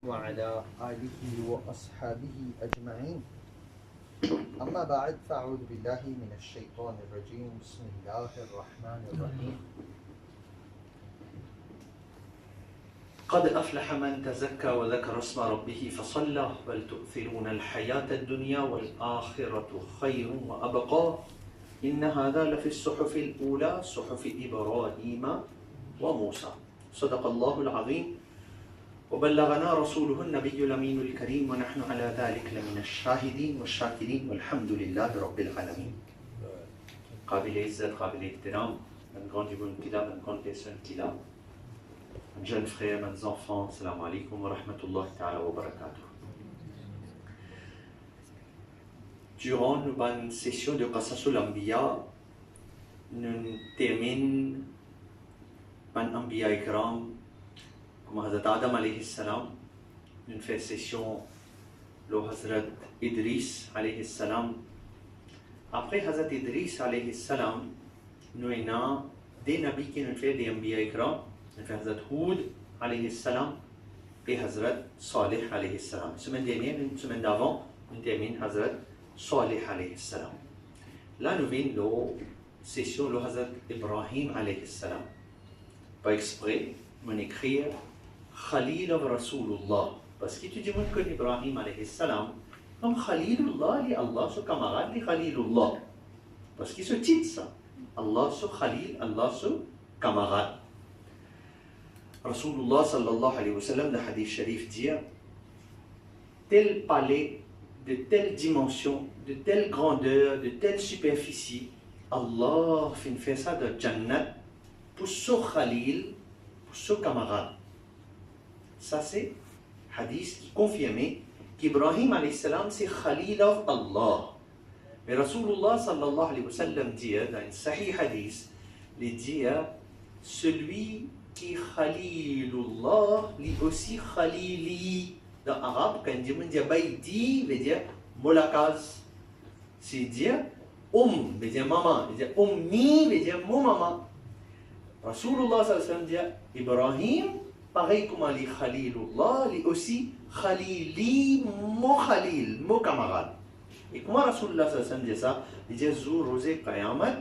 وعلى آله وأصحابه أجمعين. أما بعد فأعوذ بالله من الشيطان الرجيم. بسم الله الرحمن الرحيم. قد أفلح من تزكى وذكر اسم ربه فصلى بل تؤثرون الحياة الدنيا والآخرة خير وأبقى إن هذا لفي الصحف الأولى صحف إبراهيم وموسى. صدق الله العظيم وبلغنا رسوله النبي الأمين الكريم ونحن على ذلك لمن الشاهدين والشاكرين والحمد لله رب العالمين. قابل عزت, قابل احترام, من grande divinité, من grande personne qui l'a, mes jeunes frères, mes enfants, salam alaikum wa rahmatullahi ta'ala wa barakatuh. Durant une session de Qasasul Anbiya, nous terminons par Anbiya Ikram, comme Hazrat Adam alayhi salam, nous faisons session le Hazrat Idris alayhi salam. Après Hazrat Idris alayhi salam, nous avons des nabis qui nous font des Anbiya Ikram. Nous avons Hazrat Houd alayhi salam et Hazrat Salih alayhi salam. La semaine dernière, une semaine d'avant, nous terminons Hazrat Salih alayhi salam. Là, nous venons la session de Hazrat Ibrahim alayhi salam. Pas exprès, on écrit Khalil of Rasulullah. Parce que tu dis que Ibrahim alayhi salam, comme Khalilullah, li Allah, son camarade, li Khalilullah. Parce qu'il se titre ça. Allah, son Khalil, Allah, son camarade. Rasulullah sallallahu alayhi wa sallam, le hadith sharif dit tel palais de telle dimension, de telle grandeur, de telle superficie, Allah fait ça de Jannat pour son Khalil, pour son camarade. Ça c'est hadith qui confirmait qu'Ibrahim alayhi salam c'est Khalil of Allah. Mais Rasulullah sallallahu alayhi wa sallam dit dans un sahih hadith, il dit celui qui Khalilullah, lui aussi Khalili. Dans l'arabe, quand on dit Baïdi, veut dire Molakaz. C'est dire veut dire maman. Veut dire Ummi, veut dire mon maman. Rasulullah sallallahu alayhi wa sallam dit Ibrahim, pareil comme Ali Khalilullah, lui aussi Khalili, mon Khalil, mon camarade. Et comment Rasulullah sallallahu alayhi wa sallam dit ça? Il dit Zou Rosé Qayamat.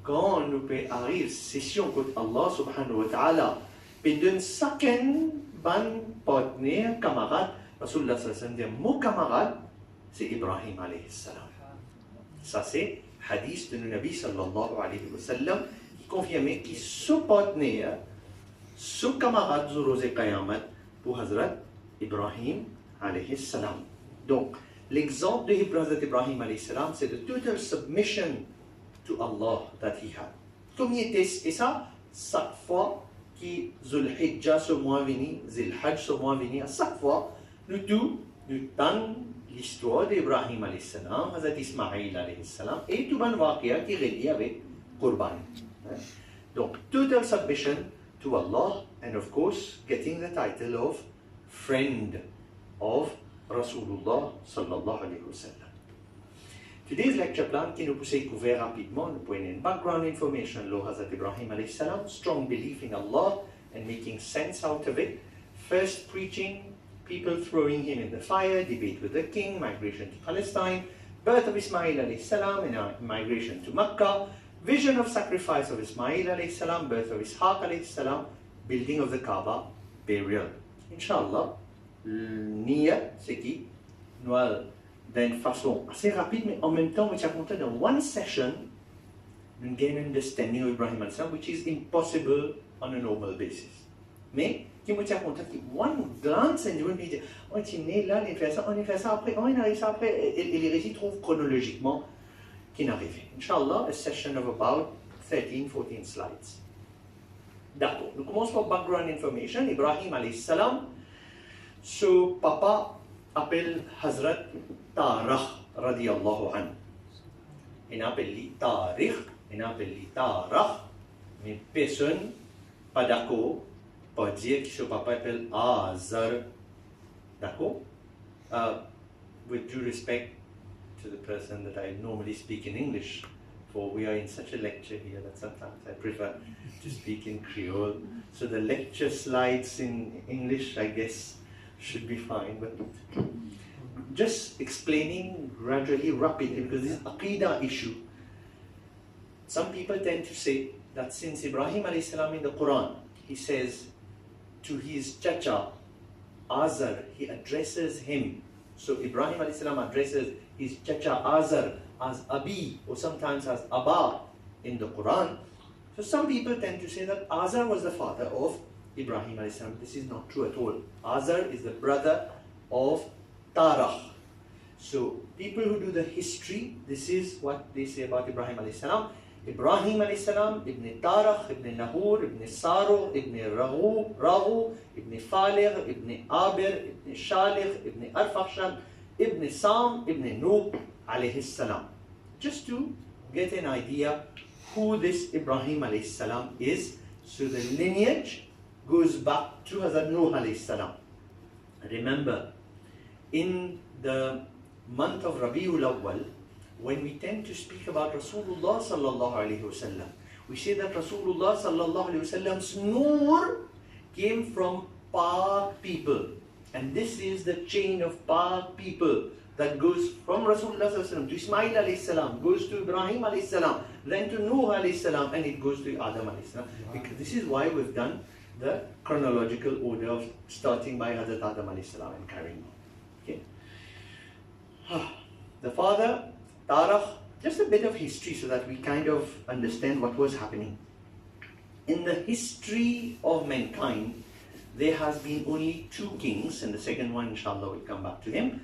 Quand nous peut arriver session que Allah subhanahu wa ta'ala peut donner chacun ban partenaire, camarade, Rasulullah sallallahu alayhi wa sallam dit mon camarade, c'est Ibrahim alayhi salam. Ça c'est hadith de Nabi sallallahu alayhi wa sallam qui confirmait que ce partenaire, ce camarade du Rosé Qayamat pour Hazrat Ibrahim alayhi salam. Donc l'exemple de Hazrat Ibrahim alayhi salam c'est de total submission to Allah that he had. Comme il était, et ça, chaque fois que Zulhijjah ce mois venu, Zilhajj ce mois venu, à chaque fois, nous tentons l'histoire d'Ibrahim alayhi salam, Hazrat Ismaïl alayhi salam, et tout le waqia qui est relié avec Qurban. Donc, total submission to Allah, and of course, getting the title of friend of Rasulullah sallallahu alayhi wa sallam. Today's lecture plan qui nous pousse à couvrir rapidement, nous pouvons une background information sur Hazrat Ibrahim alayhi salam, strong belief in Allah and making sense out of it, first preaching, people throwing him in the fire, debate with the king, migration to Palestine, birth of Ismail alayhi salam and migration to Makkah, vision of sacrifice of Ismail alayhi salam, birth of Ishaq alayhi salam, building of the Kaaba, burial. Inshallah, niyat c'est qui nous d'une façon assez rapide, mais en même temps, which I wanted in one session, to gain an understanding of Ibrahim alayhi salam, which is impossible on a normal basis. Mais, qui me tient compte que one glance, and you will be, oh, tu es né là, il fait ça, on fait ça après, oh, il arrive ça après, et les récits trouvent chronologiquement qu'il arrive. Inch'Allah, a session of about 13-14 slides. D'accord, nous commençons par background information. Ibrahim alayhi salam, ce papa appelle Hazrat Tarikh radiyallahu anhu. Il appelle lui Tarikh, il appelle lui Tarikh, mais personne pas d'accord pour dire que ce papa appelle Azar. D'accord? With due respect to the person that I normally speak in English, for we are in such a lecture here that sometimes I prefer to speak in Creole. So the lecture slides in English, I guess, should be fine, but just explaining gradually, rapidly, because this is Aqidah issue. Some people tend to say that since Ibrahim alayhi salam in the Quran, he says to his chacha, Azar, he addresses him. So Ibrahim alayhi salam addresses his chacha Azar as Abi, or sometimes as Abba in the Quran. So some people tend to say that Azar was the father of Ibrahim alayhi salam. This is not true at all. Azar is the brother of Tarah. So people who do the history, this is what they say about Ibrahim alayhi salam. Ibrahim alayhi salam, Ibn Tarah, Ibn Nahur, Ibn Saro, Ibn Rahu, Ibn Faligh, Ibn Abir, Ibn Shalikh, Ibn Arfakhshad, Ibn Sam, Ibn Nuh alayhi salam. Just to get an idea who this Ibrahim alayhi salam is. So the lineage goes back to Hazrat Nuh alayhi salam. Remember, in the month of Rabiul Awwal, when we tend to speak about Rasulullah sallallahu alaihi wasallam, we say that Rasulullah sallallahu alaihi wasallam's nur came from Pak people, and this is the chain of Pak people that goes from Rasulullah sallallahu alaihi wasallam to Ismail alayhi salam, goes to Ibrahim alayhi salam, then to Nuh alayhi salam, and it goes to Adam alayhi salam. Because this is why we've done the chronological order of starting by Hazrat Adam alayhi salam and carrying on. Okay. The father, Tarah, just a bit of history so that we kind of understand what was happening. In the history of mankind, there has been only two kings, and the second one, inshallah, we'll come back to him.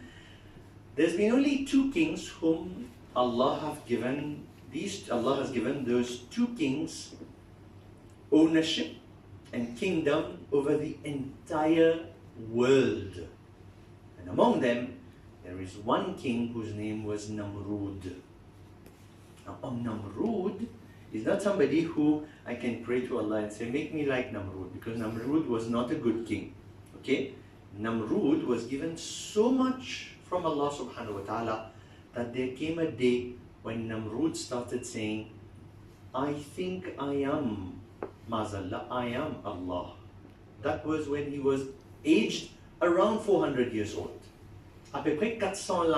There's been only two kings whom Allah has given those two kings ownership and kingdom over the entire world. And among them, there is one king whose name was Namrud. Now, Namrud is not somebody who I can pray to Allah and say, make me like Namrud, because Namrud was not a good king. Okay? Namrud was given so much from Allah subhanahu wa ta'ala that there came a day when Namrud started saying, I think I am Mazallah, I am Allah. That was when he was aged around 400 years old. À peu près 400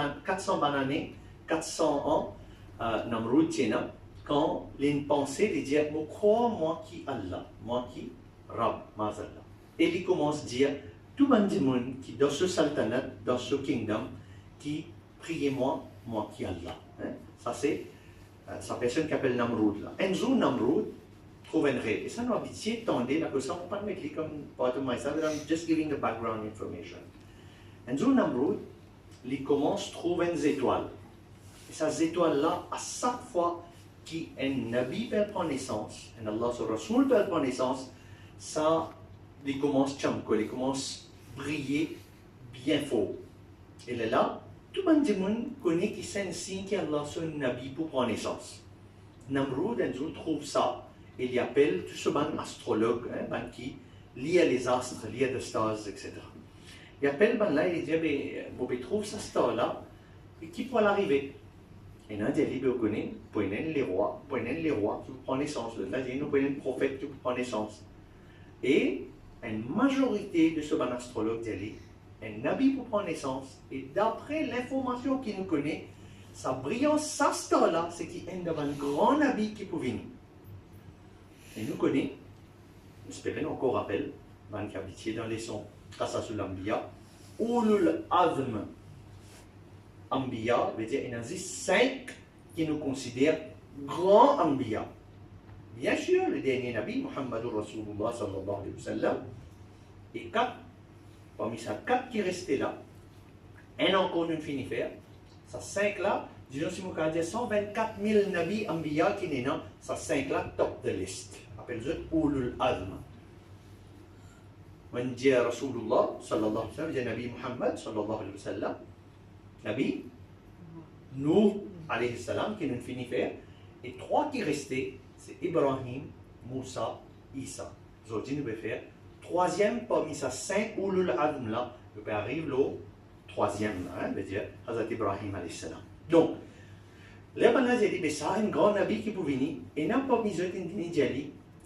années, 400 ans, Namrud tient quand les pensées lui disent, moi crois moi qui Allah, moi qui Rab, Mazallah. Et il commence à dire, tout le monde qui dans ce sultanat, dans ce kingdom, qui priez moi, moi qui Allah. Hein? Ça c'est sa personne qui appelle Namrud là. Un jour Namrud trouve une rêve. Et ça nous a habitué tendez la question, on ne peut pas le mettre comme part of myself, but I'm just giving the background information. Un jour Namrud, il commence à trouver une étoile. Et ces étoiles-là, à chaque fois qu'un Nabi peut prendre naissance, un Allah sur Rasoul peut prendre naissance, ça, il commence à briller bien fort. Et là, tout le monde connaît que c'est un signe qu'Allah sur un Nabi pour prendre naissance. Namrud, un jour, trouve ça, et il appelle tout ce ban astrologue, qui lit les astres, lit les stars, etc. Il appelle ben là, il dit, vous trouvez ce star-là, et qui peut l'arriver? Et là, il dit, vous connaissez, vous prenez les rois qui prennent naissance. Là, il dit, nous prenons les prophètes qui prennent naissance. Et une majorité de ce ban astrologue dit, un nabi pour prendre naissance, et d'après l'information qu'il nous connaît, sa brillance, sa star-là, c'est qu'il y a un grand nabi qui peut venir. Et nous connaissons, j'espère encore rappel, ben qui habitié dans les sons. Qasasul Anbiya, Ulul Azm Anbiya, veut dire qu'il y en a 5 qui nous considèrent grands Anbiya. Bien sûr, le dernier Nabi, Muhammadur Rasulullah sallallahu alayhi wa sallam, et 4, parmi ces 4 qui restaient là, un encore ne finit faire, ces 5 là, disons si vous pouvez dire 124 000 Nabi Anbiya qui n'est non, ces 5 là, top de liste. Appelle-le Ulul Azm. When جاء رسول الله صلى الله عليه وسلم جاء نبي محمد صلى الله عليه وسلم نبي نوح عليه السلام qui nous finit faire et 3 qui restaient c'est Ibrahim, Moussa, Isa. Aujourd'hui nous allons faire 3e parmi ces 5 Ulul Azm là, nous allons arriver au 3e, veut dire Hazrat Ibrahim alayhi salam. Donc, les Banaz dit mais ça un grand nabi qui peut venir et n'a pas besoin d'entendre dire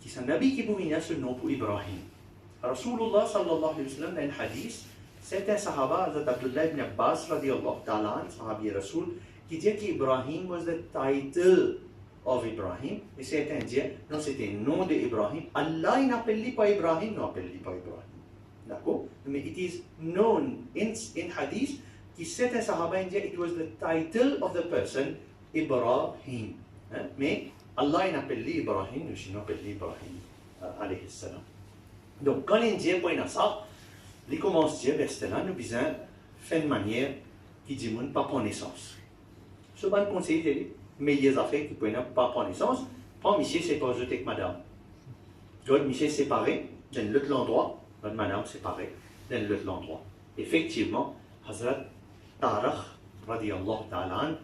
qui c'est un nabi qui peut venir ce nom pour Ibrahim. Rasulullah sallallahu alayhi wa sallam dans un hadith, Certains Sahaba, Hazrat Abdullah ibn Abbas, radiallahu ta'ala, Sahabi Rasoul, qui dit qu'Ibrahim was the title of Ibrahim. Et certains disent, non, c'était le nom d'Ibrahim. Allah n'appelle pas Ibrahim, non, appelle pas Ibrahim. D'accord? Mais it is known in hadith que certains Sahaba disent, it was the title of the person, Ibrahim. Hein? Mais Allah n'appelle Ibrahim, je n'appelle Ibrahim, alayhi salam. Donc, quand les Indiens pointent à ça, ils commencent à dire, ben, là, nous besoin faire une manière qui dit, pas prendre naissance. Ce bon conseil, c'est meilleures affaires qui ne peuvent pas prendre naissance. Prends monsieur, c'est pas jeter avec madame. D'autres, monsieur, séparé, dans l'autre endroit, votre madame séparée, dans l'autre endroit. Effectivement, Hazrat Tarikh, radiallahu ta'ala,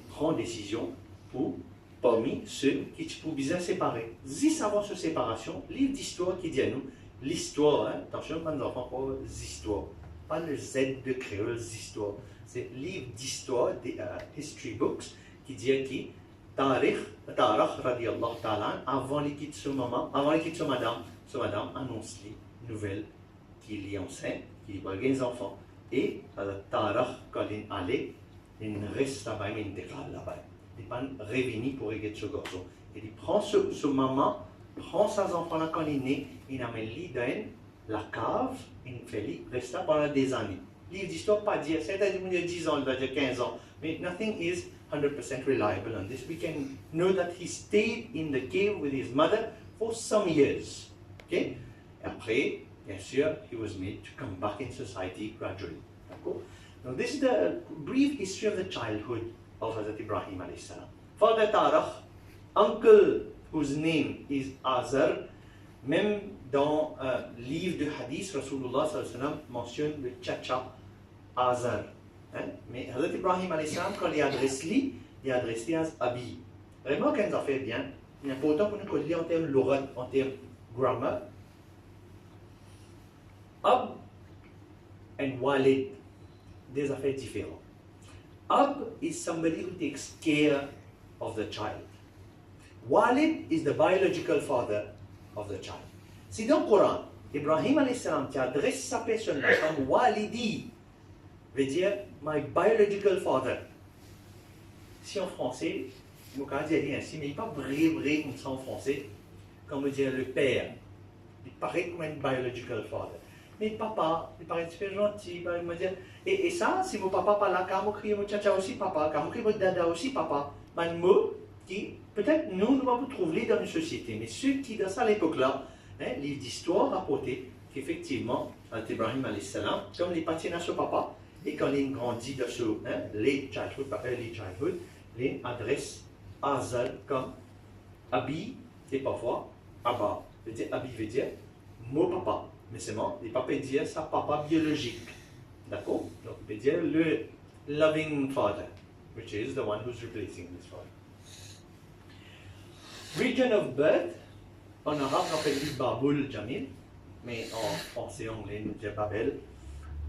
prend décision pour parmi ceux qui peuvent bien séparer. 10 avant cette séparation, livre d'histoire qui dit à nous, l'histoire, hein, attention, mes enfants, pas l'histoire, pas le Z de créole, l'histoire. C'est livre d'histoire, des history books, qui dit que Tarikh, radiallahu ta'ala, avant les quitte de maman, avant les quitte de madame annonce les nouvelles qu'il est enceinte, qu'il va avoir des enfants. Et Tarikh, quand il est allé, il reste là-bas, il déclare là-bas. Il n'est pas revenu pour regarder ce garçon. Il prend ce maman, prend ses enfants là quand il est né, il amène lui dans la cave, il fait lui, reste là pendant des années. Livre d'histoire pas dire, c'est-à-dire il y a 10 ans, il va dire 15 ans, mais nothing is 100% reliable on this. We can know that he stayed in the cave with his mother for some years. Okay? Et après, bien sûr, he was made to come back in society gradually. D'accord? Now this is the brief history of the childhood of Hazrat Ibrahim alayhi salam. Father Tarikh, uncle whose name is Azar, même dans le livre de hadith, Rasulullah sallallahu alayhi wa sallam mentionne le chacha Azar. Hein? Mais Hazrat Ibrahim alayhi salam, quand il adresse lui, il adresse lui à Abi. Vraiment, quand ça fait bien, il est important pour nous qu'on lit en termes l'orat, en termes grammar. Ab and Walid, des affaires différentes. Ab is somebody who takes care of the child. Walid is the biological father of the child. Si dans le Coran, Ibrahim alayhi salam qui adresse sa personne comme Walidi, veut dire my biological father. Si en français, je ne peux dire ainsi, mais il n'est pas vrai comme ça en français, comme dire le père. Il paraît comme un biological father. Mais papa, il paraît super gentil, il me dit, et ça, si mon papa pas là, quand on crie mon tcha aussi papa, quand on crie mon dada aussi papa, un mot qui, peut-être nous ne pouvons pas trouver dans une société, mais ceux qui, dans ça à l'époque-là, hein, livre d'histoire rapporté qu'effectivement, Ibrahim alayhi salam, comme il appartient à son papa, et quand il grandit dans ce late childhood, pas early childhood, il adresse Azal comme Abi, et parfois Abba. Abi veut dire mon papa. Mais c'est bon, il ne peut pas dire sa papa biologique. D'accord? Donc, il peut dire le loving father, which is the one who's replacing his father. Region of birth, en arabe, on appelle Babul Jamil, mais en français, anglais, nous dit Babel.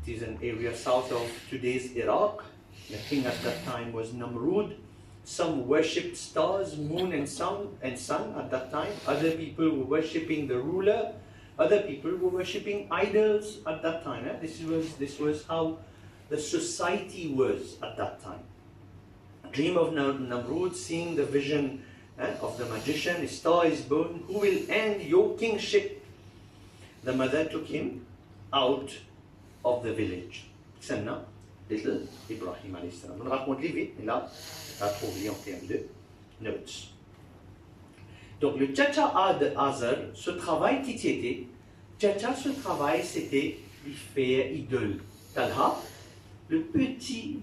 It is an area south of today's Iraq. The king at that time was Namrud. Some worshipped stars, moon, and sun at that time. Other people were worshipping the ruler. Other people were worshipping idols at that time. This was how the society was at that time. Dream of Namrud, seeing the vision of the magician, a star is born, who will end your kingship? The mother took him out of the village. C'est là, little Ibrahim alayhi salam. On raconte les vite, mais là, ça trouve en termes de notes. Donc le Tchacha de Azar, ce travail qui y était, Tchacha, ce travail c'était il fait idole. Talha, le petit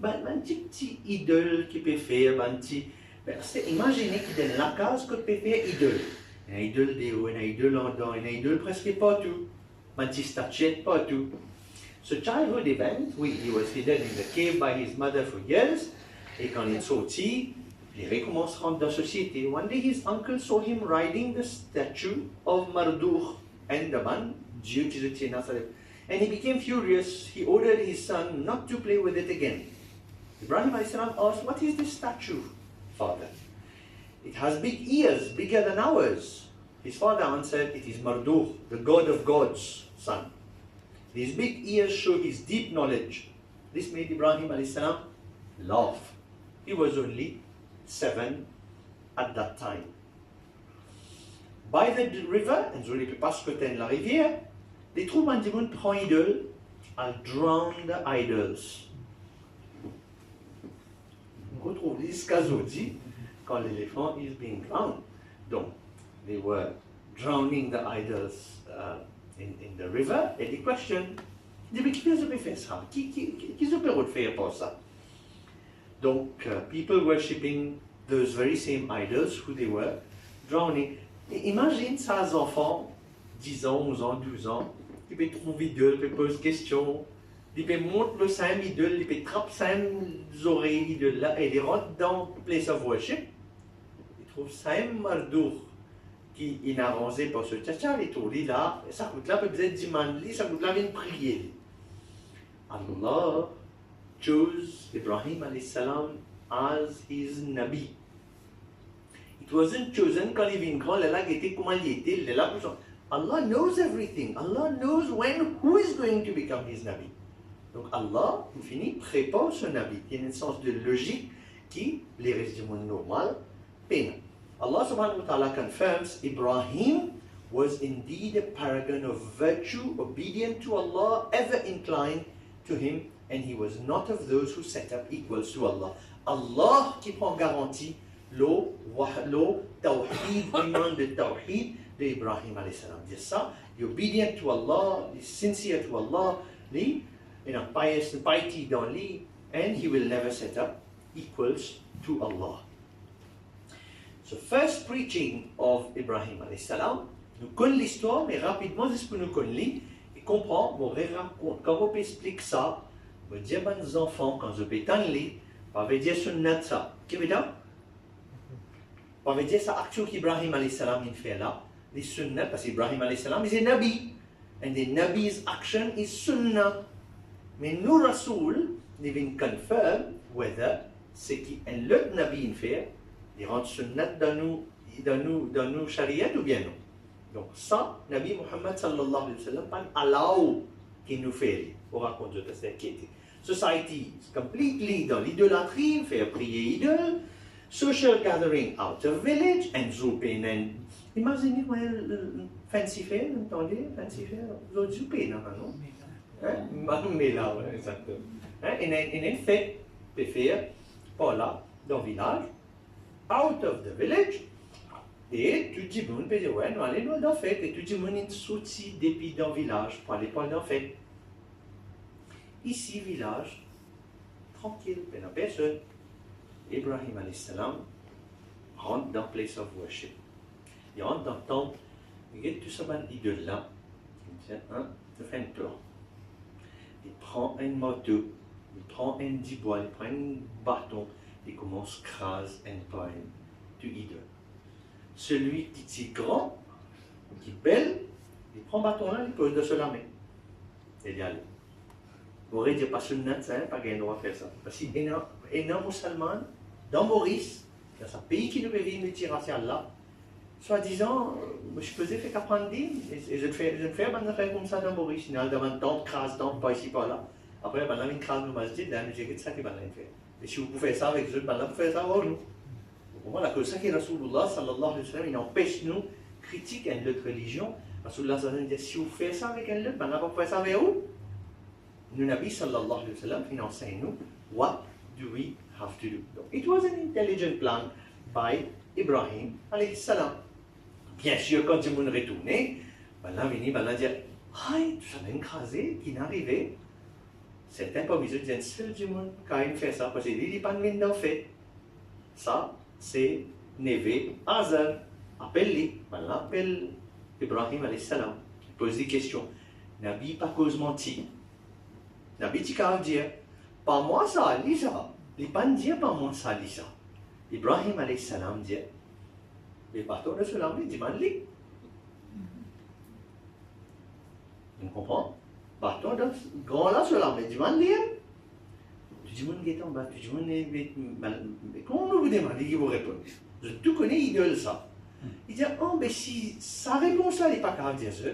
idole qui peut faire, c'est imaginer qu'il est dans la case que peut faire idole. Un idole de haut, un idole en dedans, un idole presque partout. Un petit statuette partout. Ce childhood event, oui, he was hidden in the cave by his mother for years, et quand il est sorti, il recommence à rentrer dans la société. One day his uncle saw him riding the statue of Marduk and the man, Dieu qui se tient à Nazareth. And he became furious. He ordered his son not to play with it again. Ibrahim alayhi salam asked, what is this statue, father? It has big ears, bigger than ours. His father answered, it is Marduk, the god of gods, son. His big ears show his deep knowledge. This made Ibrahim alayhi salam laugh. He was only 7 at that time. By the river, and zo li pe pas côté la rivière, les troupes anti-moun prend idole, and drown the idols. On retrouve les casodi quand l'éléphant is being drowned. Donc, they were drowning the idols in the river, et the question, mais qui a fait ça? Qui a fait pour ça? Donc, people worshipping those very same idols who they were drowning. Et imagine ça, les enfants, 10 ans, 11 ans, 12 ans, qui peuvent trouver idole, qui posent questions, ils peuvent monter le sam idole, ils peuvent trapper sam oreilles idole là, et ils rentrent dans place of worship. Ils trouvent sam mardour qui est arrangé pour ce tchatcha, ils trouvent là, ça coûte là, peut-être 10 man, ça coûte là, une prière. Allah chose Ibrahim alayhi salam as his Nabi. It wasn't chosen quand il vient grand, là qui était comment il était, là pour Allah knows everything. Allah knows when, who is going to become his Nabi. Donc Allah, il finit, prépare son Nabi. Il y a un sens de logique qui, les résumés normal, peine. Allah subhanahu wa ta'ala confirms Ibrahim was indeed a paragon of virtue, obedient to Allah, ever inclined to him, and he was not of those who set up equals to Allah. Allah qui prend garantie le tawhid, l'iman de tawhid de Ibrahim alayhi salam. Dire ça, il est obedient to Allah, il est sincere to Allah, il est pious, piety dans lui, and he will never set up equals to Allah. So first preaching of Ibrahim alayhi salam, nous connaissons l'histoire, mais rapidement, c'est ce que nous connaissons, et comprend, mon raconte, quand on explique ça, on dit à nos enfants, quand je peux t'enlever, on va dire sunnat ça. Qu'est-ce que ça? On va dire ça, action qu'Ibrahim alayhi salam il fait là, les sunnat, parce qu'Ibrahim alayhi salam is a nabi, and the nabi's action is sunnah. Mais nous, Rasoul, nous devons confirm whether ce qu'un autre nabi il fait, il rentre sunnat dans nous charia ou bien non. Donc ça, Nabi Muhammad sallallahu alayhi wa sallam, pas allow qu'il nous fait, on raconte de cette quête. Society is completely dans l'idolâtrie, faire prier idole, social gathering out of village, and zoupin, and imaginez, fancy fair, vous entendez, fancy fair, vous avez zoupin, non? Mais là, exactement. Et une fête, peut faire, par là, dans le village, out of the village, et tout le monde peut dire, ouais, nous allons dans la fête, et tout le monde est sorti depuis dans le village pour aller dans la fête. Ici, village, tranquille, pas personne. Ibrahim alayhi salam rentre dans place of worship. Il rentre dans le temple, il y a tout ça, idole là, il fait un plan. Il prend un marteau, il prend un dibois, il prend un bâton, il commence à craser un pain de idole. Celui qui est grand, qui est belle, il prend le bâton là, il pose dessus la main. Et il y a allé. Vous aurez dit pas sunnat, pas qu'il doit faire ça. Parce qu'il y a un musulman dans Maurice, dans un pays qui nous vit multiracial là, soi-disant, je faisais faire qu'apprendre, et je fais une affaire comme ça dans Maurice, il y a devant tant de crasse, tant de pas ici, pas là. Après, il y a une crasse dans le masjid, j'ai dit ça qui va faire. Et si vous pouvez faire ça avec eux, vous pouvez faire ça avec nous. Voilà, que ça qui est Rasulullah sallallahu alayhi wa sallam, il empêche nous critiquer une autre religion. Rasulullah sallallahu alayhi wa sallam dit, si vous faites ça avec un autre, vous ne pouvez pas faire ça avec vous. Nous, Nabi sallallahu alayhi wa sallam, il enseigne nous, what do we have to do? Donc, it was an intelligent plan by Ibrahim alayhi salam. Bien sûr, quand ils m'ont retourné, là, venu, là, dire, aïe, tout ça m'a écrasé, qui n'est arrivé. Certains parmi eux disent, seul du monde, quand il fait ça, parce qu'il dit, il n'est pas de dans le fait. Ça, c'est Neve Azar. Appelle-les. Voilà, appelle Ibrahim alayhi salam. Il pose des questions. Nabi pas cause menti. Nabi dit qu'à dire, pas moi ça, lis ça. Il pas dire pas moi ça, lis ça. Ibrahim alayhi salam dit, les bateaux de cela, il dit, demande-les. On comprend? Bateau de grand là, cela, mais demande-les. Tout le monde est en bas, tout le monde est. Mais comment on vous demande, il vous répond. Je tout connais, idole ça. Il dit, oh, mais si sa réponse là n'est pas grave, dire ça,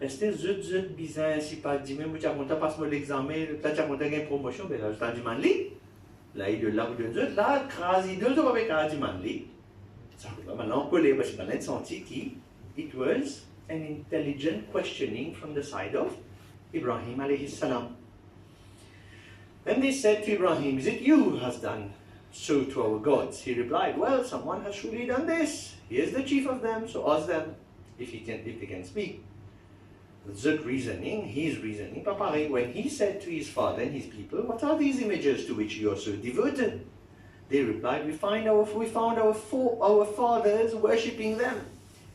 Restez zut bizarre si pas dit même tu as monté passe l'examen, tu as monté une promotion, ben là je t'ai dit manli. Là il est là ou de zut là crasi deux jours avec a dit manli. Ça maintenant on peut les parce qu'on a senti qui it was an intelligent questioning from the side of Ibrahim alayhi salam. Then they said to Ibrahim, is it you who has done so to our gods? He replied, well, someone has surely done this. He is the chief of them, so ask them if they can speak. Zut reasoning, his reasoning, Papare, when he said to his father and his people, what are these images to which you are so devoted? They replied, we found our fathers worshipping them.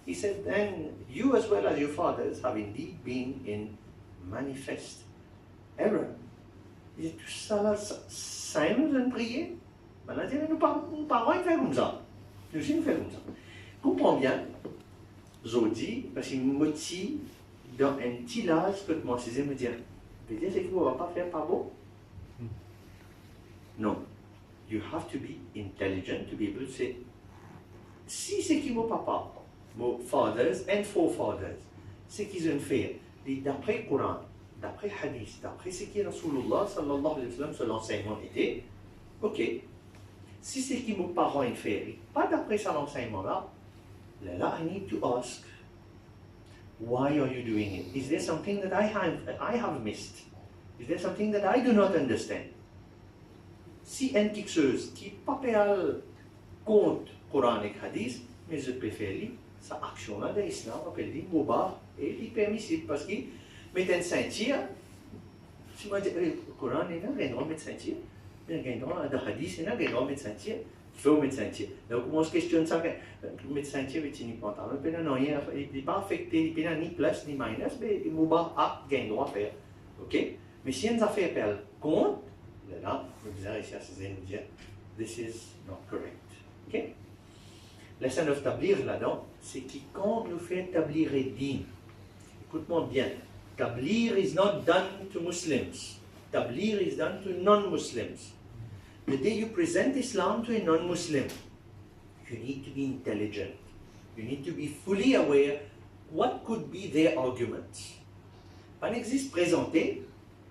He said, then you as well as your fathers have indeed been in manifest error. Il dit, tout ça là, ça nous a prié. Maintenant, nos parents, ils font comme ça. Nous aussi, nous faisons comme ça. Comprends bien, Zodi, parce qu'il me motive dans un petit âge que mon César me dit, c'est que vous ne va pas faire pas beau? Non. You have to be intelligent to be able to say, si c'est qui mon papa, mon fathers and forefathers, c'est qu'ils ont fait, d'après le Coran, d'après le hadith, d'après ce qui est Rasulullah sallallahu alayhi wa sallam, son enseignement était, ok, si c'est qui mon parent ont fait, pas d'après cet enseignement-là, là, I need to ask, why are you doing it? Is there something that I have missed? Is there something that I do not understand? Si une quelque chose qui pas péal contre Coran et Hadith, mais je préfère sa action-là de l'islam, appelle dit Mouba, et il est permissible parce qu'il met un ceinture. Si moi je dis, le Coran n'est pas un droit de mettre ceinture, mais un droit de Hadith, n'est pas un droit de mettre ceinture. Il faut mettre ceinture. Donc, on se questionne ça, mettre ceinture et ni pantalon. Il n'est pas affecté, il n'est ni plus ni minus, mais Mouba a un droit à faire. Ok? Mais si une affaire appelle contre, là, nous disons ici à ces nous dire, this is not correct. Ok? Lesson of tablir là-dedans, c'est quiconque nous fait tablir et din. Écoute-moi bien. Tablir is not done to Muslims. Tablir is done to non-Muslims. The day you present Islam to a non-Muslim, you need to be intelligent. You need to be fully aware what could be their arguments. Pas n'existe présenter,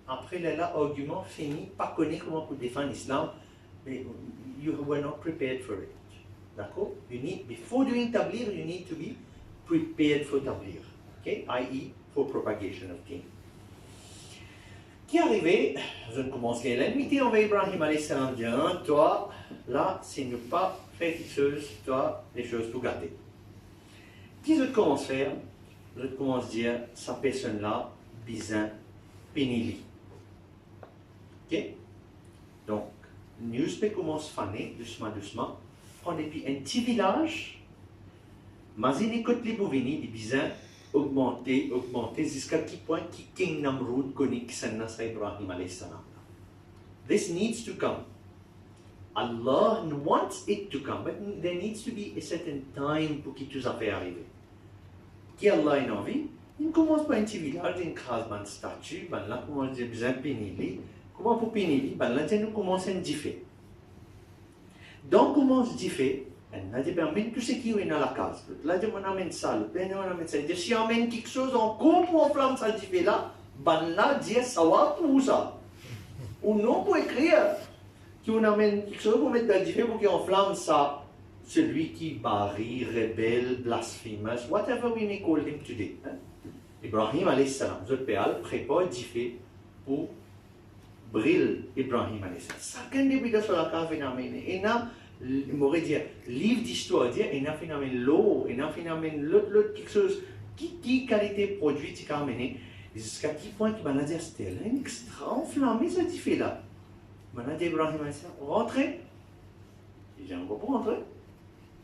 après l'argument fini, pas connaître comment pour défendre l'islam, mais you were not prepared for it. D'accord? You need, before doing tablir, you need to be prepared for tablir. Okay? I.e., for propagation of deen. Qui est arrivé, je ne commence qu'à l'amitié envers Ibrahim alayhi salam, dit, toi, là, c'est ne pas faire quelque chose, toi, les choses tout gâtées. Qui je commence à faire? Je commence à dire, sa personne-là, bizin, pénili. Ok? Donc, nous commence à faner, doucement, prendre depuis un petit village, mazine écoute les bouvini, des bizins, augmenter, jusqu'à quel point qui King Namrud connaît qui s'en a Ibrahim alayhi salam. This needs to come. Allah wants it to come, but there needs to be a certain time pour que tout ça fait arriver. Qui Allah a envie, il commence par un petit village, il crase une statue, ben là commence à dire bien pénible. Comment pour pénible? Ben là nous commençons à differ. Donc commence à differ. On a dit, ben, tout ce qui est dans la case. Là, on amène ça, on amène ça. Si on amène quelque chose encore pour enflammer ça, là, ben là, dire ça va pour ça. Ou non, pour écrire, qu'on amène quelque chose pour mettre dans le diffé pour qu'on enflamme ça. Celui qui barille, rebelle, blasphemous, whatever we may call him today. Hein? Ibrahim alayhi salam, je péal, prépare le diffé pour briller Ibrahim alayhi salam. Ça, quand il est sur la case, il amène. Et là, il m'aurait dit, livre d'histoire, il y a finalement l'eau, il y a finalement l'autre quelque chose, qui qualité produit, qui a amené, jusqu'à quel point il m'a dit, c'était un extra enflammé ce qui fait là. Il m'a dit, Ibrahim, rentrez. Il dit, on va pas rentrer.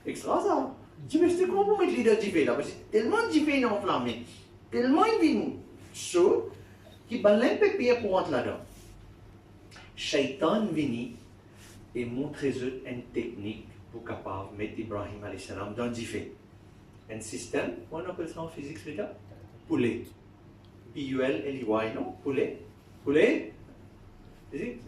Extra ça. Je dis, mais c'était comment pour mettre l'idée de fait là? Parce que tellement de fait enflammé, tellement il vient chaud, qu'il m'a un peu pire pour rentrer là-dedans. Shaitan vient et montrer une technique pour capable de mettre Ibrahim alayhi salam dans diffé. Un système, on appelle ça en physique, c'est ça? Poulet. P-U-L-L-E-Y, non? Poulet. Poulet? C'est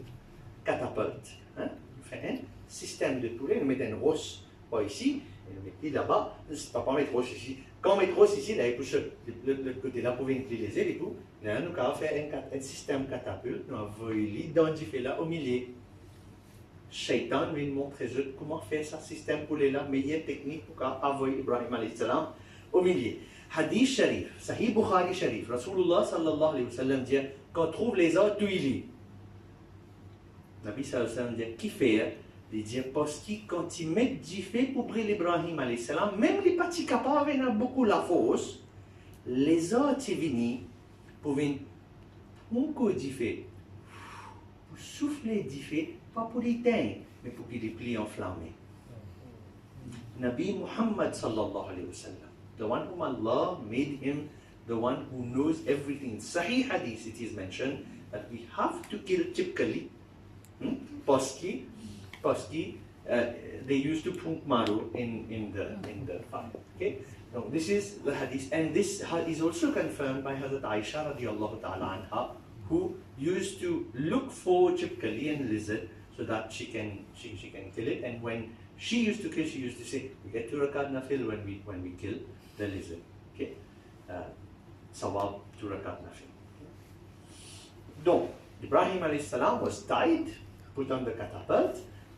catapulte. Hein? On fait un système de poulet, on met une roche pas ici, et on met là-bas, c'est pas mettre roche ici. Quand on met trop ici, là, le côté là pour venir les ailes et tout, là, nous avons fait un système catapulte, nous avons identifié là au milieu. Shaitan vient montrer comment faire ce système pour les la meilleure technique pour avoir Ibrahim alayhi salam au milieu. Hadith Sharif, Sahih Bukhari Sharif, Rasulullah sallallahu alayhi wa sallam dit qu'on trouve les autres huilés. Nabi sallallahu alayhi wa sallam dit qui fait? Il dit parce que quand ils mettent du feu pour brûler Ibrahim alayhi salam, même les petits capables ont beaucoup la force, les autres ils viennent pour venir un coup du feu, pour souffler du feu, pas pour l'éteindre, mais pour qu'il plie enflammé. Nabi Muhammad sallallahu alayhi wa sallam, the one whom Allah made him, the one who knows everything. Sahih hadith it is mentioned that we have to kill typically, parce que they used to put maru in the fire. Okay, now this is the hadith, and this is also confirmed by Hazrat Aisha radiallahu ta'ala anha, who used to look for typically and lizard so that she can kill it. And when she used to kill, she used to say, "We get 2 rakat nafil when we kill the lizard." Okay, sawab 2 rakat nafil. Donc, Ibrahim alayhi salam was tied, put on the catapult,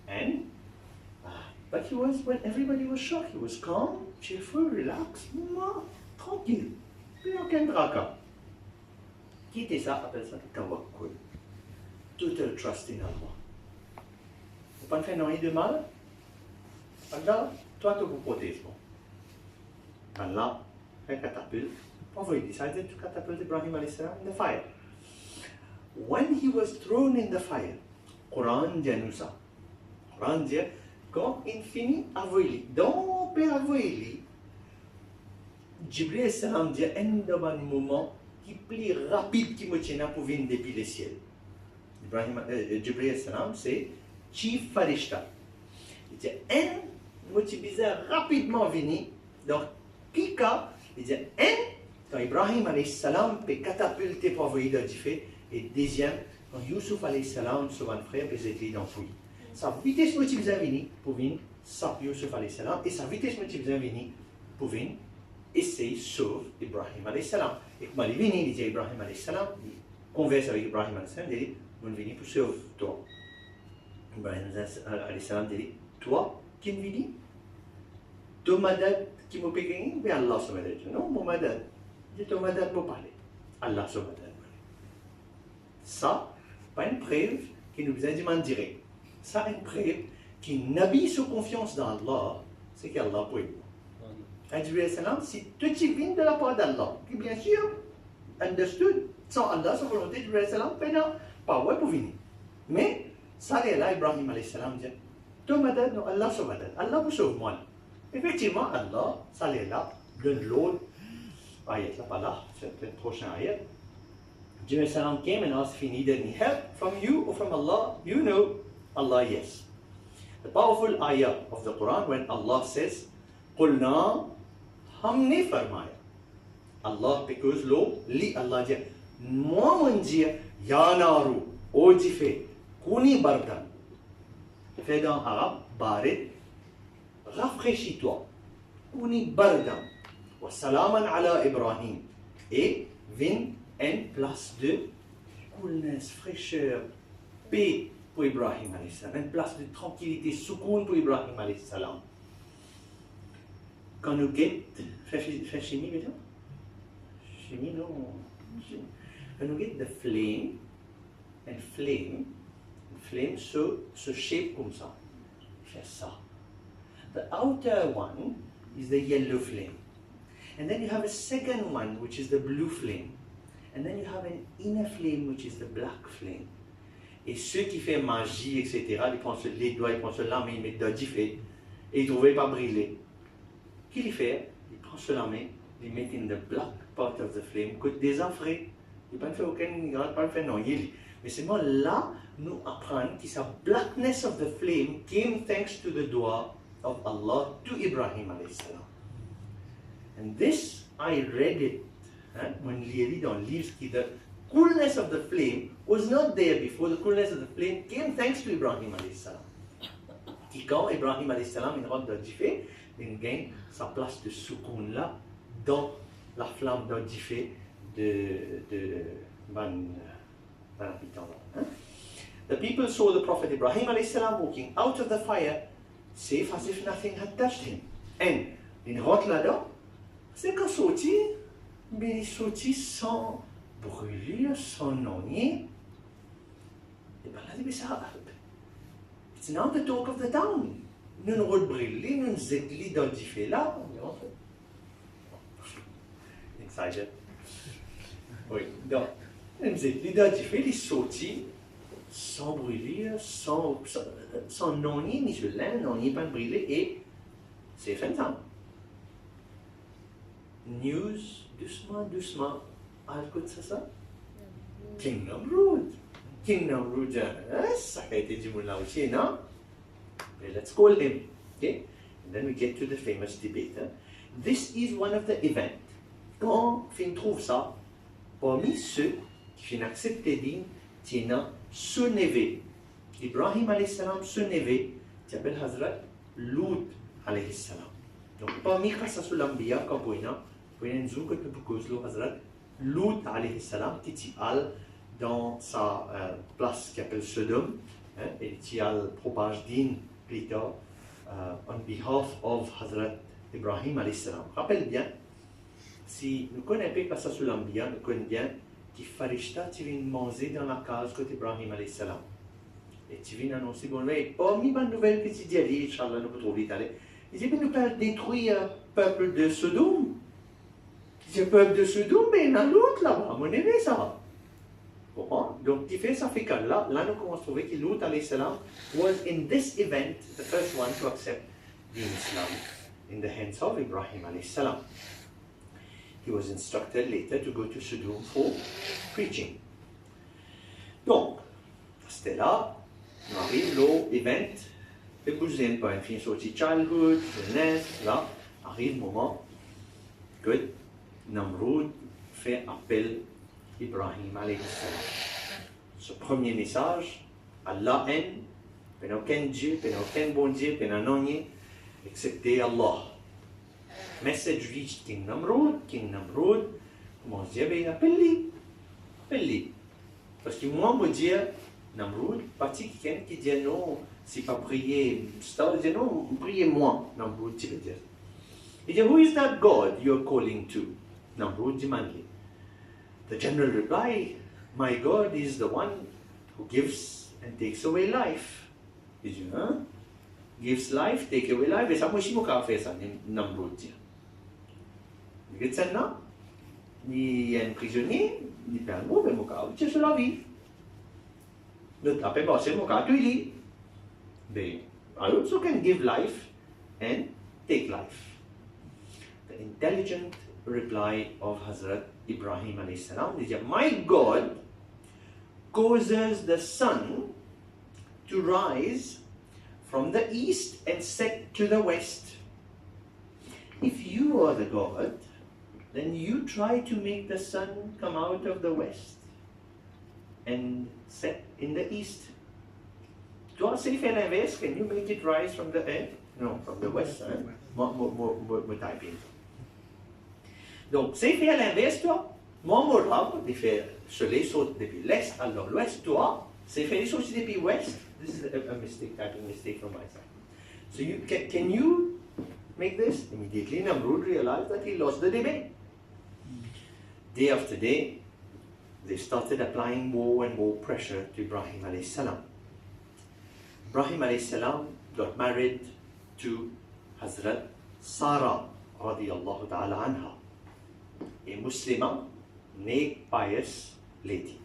and but he was, when everybody was shocked, he was calm, cheerful, relaxed, tranquille, plus aucun draka. Quitter ça, appelle ça tawakkul. Total trust in Allah. Vous ne faites rien de mal, Allah, toi tu vous protèges. Allah fait catapulte. He decided to catapult Ibrahim alayhi salam in the fire. When he was thrown in the fire, Quran dit nous ça. Quran dit quand il finit à voler, dans le avoili, Jibril alayhi salam dit un moment qui plus rapide qui me tient pour venir depuis le ciel. Jibril alayhi salam c'est chief farishta. Il dit un motif bizarre rapidement venu. Donc qui cas il dit quand Ibrahim alayhi salam peut catapulter pour envoyer dans le feu, et deuxième quand Yusuf alayhi salam son frère peut être enfoui. Sa vitesse motive venu pour venir sauver Yusuf alayhi salam, et sa vitesse motive venu pour venir essayer de sauver Ibrahim alayhi salam. Et quand il est venu, il dit à Ibrahim alayhi salam, il converse avec Ibrahim alayhi salam, il dit, on est venu pour sauver toi. Ibrahim alayhi salam dit, toi, qui me dit, ton madad qui m'a payé, mais Allah se madad. Non, mon madad. Dit ton madad pour parler. Allah se madad. Ça, pas une preuve qui nous a demandé direct. Ça, une preuve qui n'habille sa confiance dans Allah, c'est qu'Allah peut. Si tout est venu de la part d'Allah, qui bien sûr, understood, sans Allah, sa volonté, Jibril salam, pas ouais pour venir. Mais, ça est là, Ibrahim alayhi salam dit, ton madad, non, Allah se madad. Allah vous sauve moi. Effectivement, Allah, ça est là, donne l'autre, ayat là, pas là, c'est le prochain ayat. Jibril salam came and asked if he needed any help from you or from Allah. You know, Allah, yes. The powerful ayah of the Quran when Allah says, قُلْنَا हमने फरमाया. Allah because lo, li Allah dit, moi on dit, ya naru, o jife, kuni bardan. Fait dans arabe, barid, rafraîchis-toi. Kuni bardan. Wa salaman ala Ibrahim. Et vin en place de coolness, fraîcheur, paix pour Ibrahim alayhi salam, une place de tranquillité, soukoun pour Ibrahim alayhi salam. Quand nous guettons, fait chimie, bien sûr? Chimie, non. Quand nous guettons the flame, and flame se shape comme ça. Fait ça. The outer one is the yellow flame. And then you have a second one, which is the blue flame. And then you have an inner flame, which is the black flame. Et ceux qui font magie, etc., ils prennent les doigts, ils prennent cela, mais ils mettent dans du feu, et ils ne trouvaient pas brûler. Qu'est-ce qu'ils font? Ils prennent cela, mais ils mettent in the black part of the flame, que des enfrés. Ils ne font aucun grade, pas fait non, mais c'est moi là, nous apprenons que sa blackness of the flame came thanks to the dua of Allah to Ibrahim alayhi salam. And this, I read it, when I read on leaves, the coolness of the flame was not there before. The coolness of the flame came thanks to Ibrahim alayhi salam. Et quand Ibrahim alayhi salam rentre dans le feu, il gagne sa place de soukoun là, dans la flamme d'un diffé de Ban habitant. The people saw the Prophet Ibrahim alayhi salam walking out of the fire, safe as if nothing had touched him. And in rentre là-dedans, c'est qu'un sorti, mais il sortit sans brûlure, sans noyer. Et bien là, il dit, ça, it's now the talk of the town. Nous nous rebrûlons, nous nous éclis dans le diffé là. Insider. Oui, donc, nous nous éclis dans le diffé, il sortit sans brûlure, sans noyer, ni sur l'un, noyer, pas brûlé, et c'est fin de temps. News, doucement, doucement. Ah, écoute ça? King Namrud. King Namrud, ça a été dit là aussi, non? Okay, let's call him. Okay? And then we get to the famous debate. This is one of the events. Quand on trouve ça, parmi ceux qui ont accepté d'in, tiennent ce neveu. Ibrahim alayhi salam, ce neveu, qui s'appelle Hazrat Lut alayhi salam. Donc, parmi les Ambiya, quand on a une zouk que nous pouvons Hazrat Lut alayhi salam, qui est dans sa place qui s'appelle Sodom, et qui a propagé din plus tard, on behalf of Hazrat Ibrahim alayhi salam. Rappelle bien, si nous ne connaissons pas ça sur l'Ambiya, nous connaissons bien que Farishta qui vient manger dans la case côté Ibrahim alayhi salam. Et qui vient annoncer, bon, mais parmi les nouvelles petites dialogues, Inch'Allah, nous pouvons trouver d'aller. Il dit, mais nous pouvons détruire le peuple de Sodome. Il dit, le peuple de Sodome, mais il y en a l'autre là-bas, à mon avis, ça. Bon, donc, qui fait ça fait que là, nous commençons à trouver que Lut alayhi salam was in this event the first one to accept the Islam in the hands of Ibrahim alayhi salam. He was instructed later to go to Sodom for preaching. Donc, c'était là, on arrive au event, et vous n'avez pas un film sur childhood, jeunesse, là, arrive le moment que Namrud fait appel à Ibrahim alayhi salam. Ce premier message, Allah haine, il n'y a aucun Dieu, il n'y a aucun bon Dieu, il n'y a rien, excepté Allah. Message reached King Namrud, comment se dit, il appelle-lui. Parce que moi, je me dis, Namrud, parti quelqu'un qui dit non, c'est pas prier, il dit non, priez moi, Namrud, tu veux dire. Il dit, who is that God you're calling to? Namrud demande. The general reply, my God is the one who gives and takes away life. Il dit, hein? Gives life, take away life. Et ça, moi, je suis fait ça, Namrud dit. Il dit, ça, non? Il y a un prisonnier, il dit, bon, ben, moi, je suis la vie. Le après, c'est mon cas, tu dis. I also can give life and take life. The intelligent reply of Hazrat Ibrahim alayhi salam is, my God causes the sun to rise from the east and set to the west. If you are the God, then you try to make the sun come out of the west and set in the east. Toi, c'est fait l'inverse. Can you make it rise from the east? No, from the west. Moi typing. Donc, c'est fait à l'inverse, toi. Moi, mon rab, il fait soleil saute depuis l'est à l'ouest. Toi, c'est fait sauter depuis l'ouest. This is a mistake, typing mistake from my side. So, can you make this? Immediately, Namrud realized that he lost the debate. Day after day, they started applying more and more pressure to Ibrahim alayhi salam. Ibrahim alayhi salam got married to Hazrat Sarah radiyallahu ta'ala anha, a Muslimah, neck pious lady.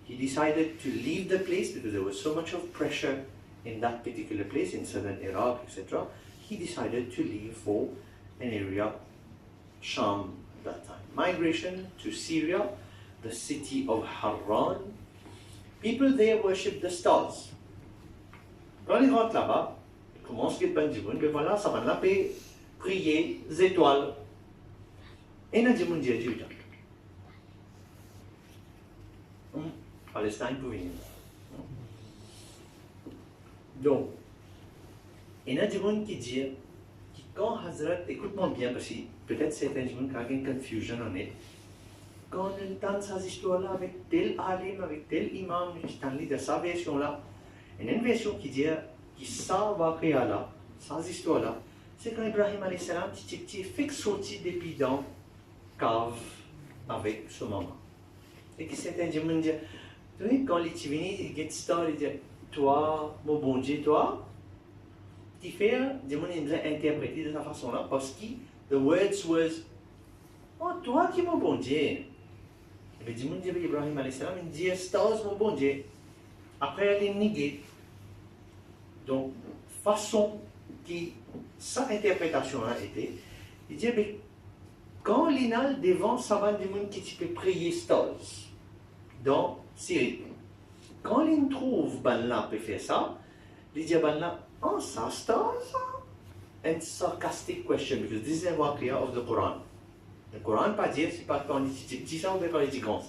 He decided to leave the place because there was so much of pressure in that particular place, in southern Iraq, etc. He decided to leave for an area, Sham at that time. Migration to Syria, the city of Harran. People there worship the stars. Quand ils rentrent là-bas, ils commencent à dire que voilà, ça va là prier les étoiles. Et ils disent Dieu. Palestine pour venir. Donc, il y a des gens qui disent, qui quand Hazrat, écoute-moi bien, parce que peut-être certains gens qui ont une confusion en est, quand on entend ces histoires-là avec tel alim, avec tel imam, je lis de sa version-là, et une version qui dit que ça va créer là, ces histoires-là, c'est quand Ibrahim alayhi salam, petit fixe sorti depuis dans cave avec son maman. Et que certains gens me disent, quand les petits viennent, ils get started, ils disent, toi, mon bon Dieu, toi, tu fais, ils m'ont interprété de cette façon-là, parce que the words was, oh, toi qui es mon bon Dieu. Et bien, ils m'ont dit, Ibrahim alayhi salam, il dit, stars, mon bon Dieu. Après, elle est négée. Donc, façon qui, sa interprétation-là était, il dit, mais quand l'inal devant savant du monde qui peut prier stars dans Syrie, quand il trouve ben là peut faire ça, il dit ben là, oh ça stars, and sarcastic question because this is a waqia of the Quran. Le Coran pas dire c'est pas quand il dit petit ça ou quand il dit grand.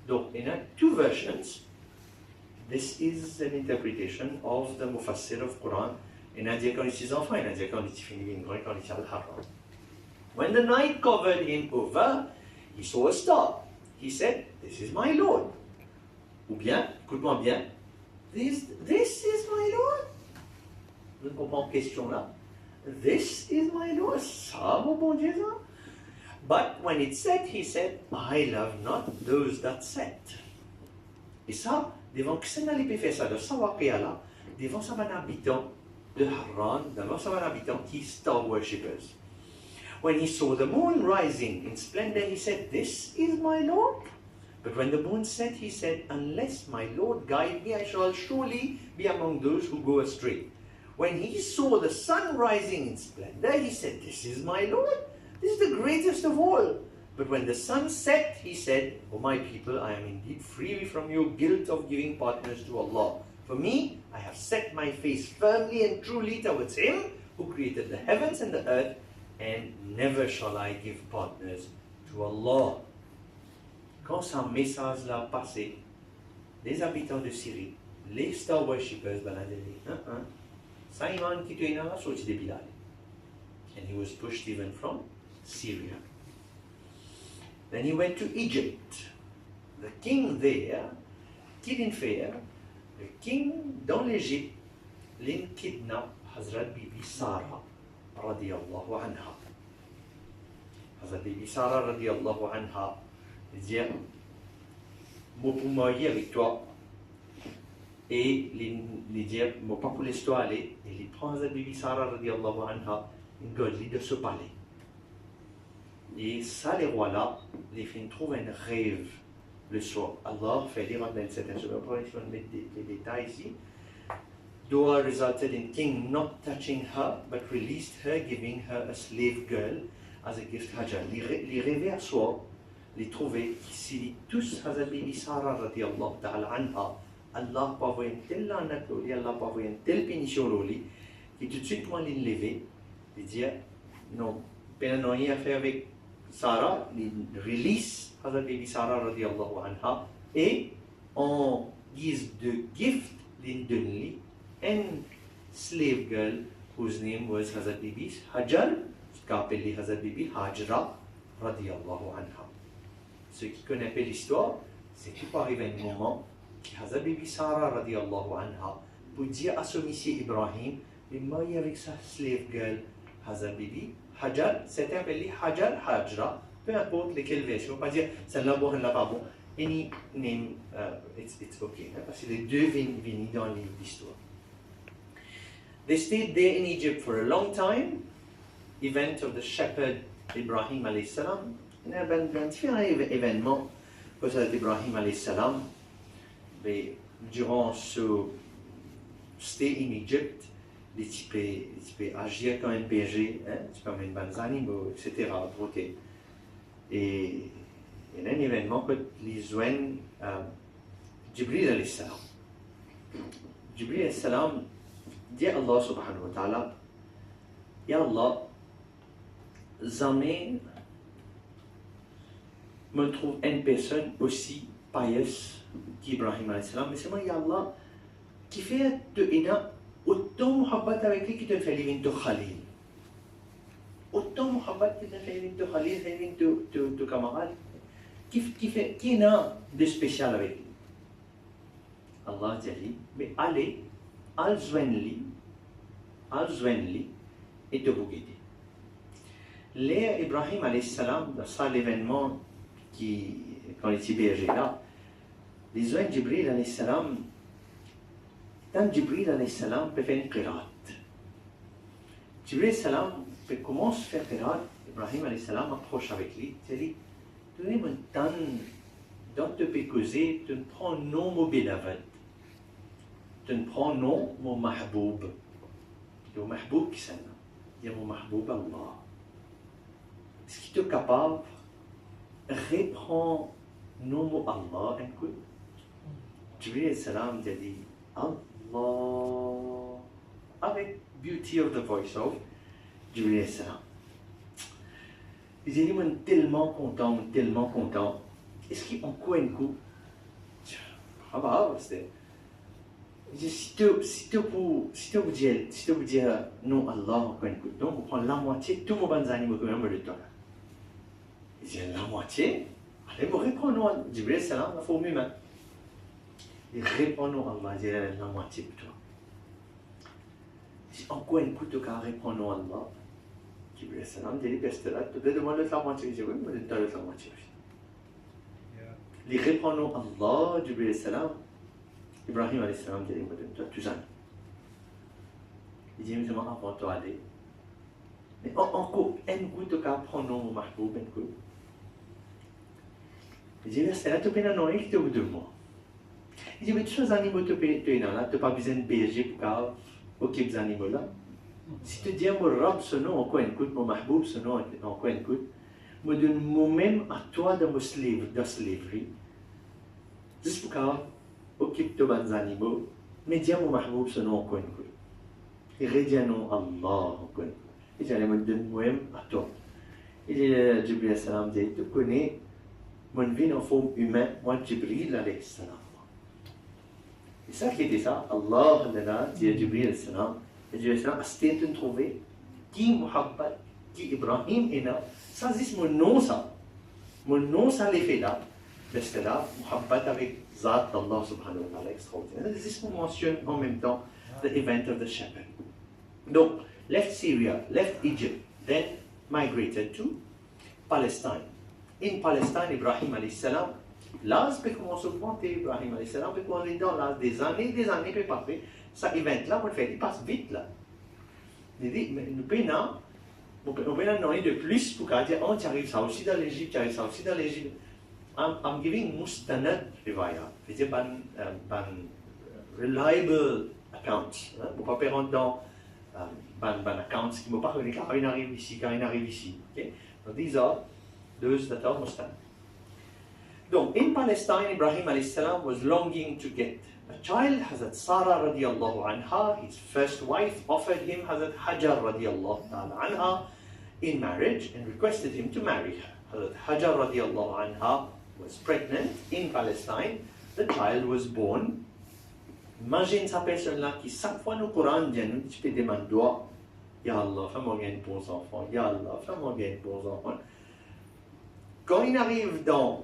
Donc il y a two versions. This is an interpretation of the Mufassir of Quran. Il y a dit quand il dit enfant, il y a dit quand il finit une grande quand il dit al-Haram. When the night covered him over, he saw a star. He said, "This is my Lord." Ou bien, écoute-moi bien, this is my Lord. Vous comprenez la question là? This is my Lord. Ça, mon bon Dieu, ça. But when it said, he said, I love not those that set. Et ça, devant que ça n'allait pas faire ça, de savoir qu'il y a là, devant ça un habitant de Haran, devant ça un habitant qui est star worshippers. When he saw the moon rising in splendor, he said, "This is my Lord." But when the moon set, he said, "Unless my Lord guide me, I shall surely be among those who go astray." When he saw the sun rising in splendor, he said, "This is my Lord. This is the greatest of all." But when the sun set, he said, "O my people, I am indeed free from your guilt of giving partners to Allah. For me, I have set my face firmly and truly towards Him who created the heavens and the earth, and never shall I give partners to Allah." Quand ce message-là passé, les habitants de Syrie, les star worshippers, Simon qui était là, sorti de Bilal. And he was pushed even from Syria. Then he went to Egypt. The king there, qui didn't faire, le king dans l'Égypte, l'in kidnappe Hazrat Bibi Sarah, radiyallahu anha. Hazrat Bibi Sarah, radiyallahu anha, il dit, moi pour marier avec toi, et il dit, moi pas pour l'histoire aller, et il prend Hazrat Bibi Sarah, radiyallahu anha, une godly de ce palais. Et ça, les rois-là, les filles trouvent un rêve le soir. Allah fait dire dans certaines choses, je vais mettre les détails ici. Dua resulted in king not touching her, but released her, giving her a slave girl as a gift Hajar. Les rêves à soi, les trouver, si tous Hazrat Bibi Sarah radiyallahu ta'ala anha, Allah pas envoyé une telle lannat, Allah pas envoyé une telle pénition loli, qui tout de suite moi les lever, et dire non, ben non rien à faire avec Sarah, il release Hazrat Bibi Sarah radiyallahu anha, et en guise de gift, il donne une slave girl whose name was Hazrat Bibi Hajar, qu'appelait Hazrat Bibi Hajra radiyallahu anha. Ceux qui connaissent l'histoire, c'est tout par événement que Hazrat Bibi Sarah radiyallahu anha pour dire à son monsieur Ibrahim, il est marié avec sa slave girl Hazrat Bibi Hajar, c'est appelé Hajar Hajra, peu importe lesquelles versions, pas dire celle-là bon, celle-là pas bon, any name, it's okay, parce que les deux viennent dans l'histoire. They stayed there in Egypt for a long time. Event of the shepherd Ibrahim alayhi salam. Il y a différents événements pour Ibrahim alayhi salam. Mais durant ce stay in Egypt, tu peux agir comme un berger, tu peux amener des animaux, etc. Et il y a un événement que les joignent Jibril alayhi salam. Jibril alayhi salam dit à Allah subhanahu wa ta'ala, Ya Allah, jamais me trouve une personne aussi pieuse qu'Ibrahim alayhi salam, mais c'est moi, Ya Allah, qui fait de Ina autant muhabbat avec lui qui te fait vivre de Khalil. autant Mohammed qui est Khalil, de camarade, qui n'a de spécial avec lui. Allah dit, mais allez, al-Zwenli, et de vous guider. Les Ibrahim alayhi salam, dans ça l'événement quand il était berger là, les Zwen Jibril alayhi salam, tant Jibril alayhi salam peut faire une qiraat. Jibril alayhi salam peut commencer à faire qiraat, Ibrahim alayhi salam approche avec lui, il dit, donnez-moi un temps, dont tu peux causer, tu ne prends non mon beloved, tu ne prends non mon mahboub. Le mahboub qui s'en a, il y a mon mahboub Allah. Est-ce qu'il est capable de reprendre non mon Allah un coup? Jibril alayhi salam dit Allah, avec beauty of the voice of Jibril alayhi salam. Il dit, moi tellement content. Est-ce qu'on court un coup? Ah bah, c'était. Si tu veux dire non Allah, on court un coup. Donc, on prend la moitié, tout mon bon animaux que même le temps. Il dit, la moitié? Allez, vous répondez non. Jibril salam, la forme humaine. Il répond non Allah, il dit, la moitié pour toi. Il dit, on court un coup, tu peux répondre non Allah. Jibril salam dit, reste là, tu peux demander la moitié. Il dit, oui, mais tu dois la moitié. Il répond non Allah, Jibril salam. Ibrahim alayhi salam dit, toi, tu sais. Il dit, mais avant toi aller. Mais encore un coup, tu peux prendre non mon mahboub, un coup. Il dit, reste là, tu peux non, il te de moi. Il dit, mais tous les animaux, tu peux là, tu n'as pas besoin de berger pour occuper les animaux là. Si tu dis, mon Rab, ce nom, en quoi écoute, mon mahboub, ce nom, en quoi écoute, me donne moi-même à toi de slavery, juste pour occuper tous les animaux, mais dis mon mahboub, ce nom, en quoi écoute. Il redit non Allah, en quoi écoute. Il dit, me donne moi-même à toi. Il dit, Jibril salam dit, tu connais mon vie en forme humaine, moi, Jibril alayhi salam. Et ça qui était ça, Allah, dit Jibril salam. Et Jibril salam a c'était trouvé qui Muhammad, qui Ibrahim est là. Ça c'est mon nom ça. Mon nom ça l'effet là. Mais c'est là, Muhammad avec Zat Allah subhanahu wa ta'ala extraordinaire. C'est mon mentionne en même temps the event of the shepherd. Donc, left Syria, left Egypt, then migrated to Palestine. In Palestine, Ibrahim alayhi salam, l'âge peut commencer à augmenter, Ibrahim alayhi salam peut commencer dans l'âge des années peut passer. Ça event-là, on le fait, il passe vite là. Il dit, mais nous payons de plus pour dire, oh, tu arrives ça aussi dans l'Égypte, tu arrives ça aussi dans l'Égypte. I'm giving mustanad rivaya, c'est-à-dire reliable accounts. On ne peut pas rentrer dans accounts qui ne m'ont pas reconnu quand il arrive ici, quand il arrive ici. Okay? Donc, these are those that are mustanad. Donc, in Palestine, Ibrahim alayhi salam was longing to get a child. Hazrat Sarah radiallahu anha, his first wife, offered him Hazrat Hajar radiallahu anha in marriage and requested him to marry her. Hazrat Hajar radiallahu anha was pregnant in Palestine. The child was born. Imagine sa personne-là qui, chaque fois nous Coran dit, nous tu peux demander, Ya Allah, fais-moi gagner de bons enfants. Ya Allah, fais-moi gagner de bons enfants. Quand il arrive dans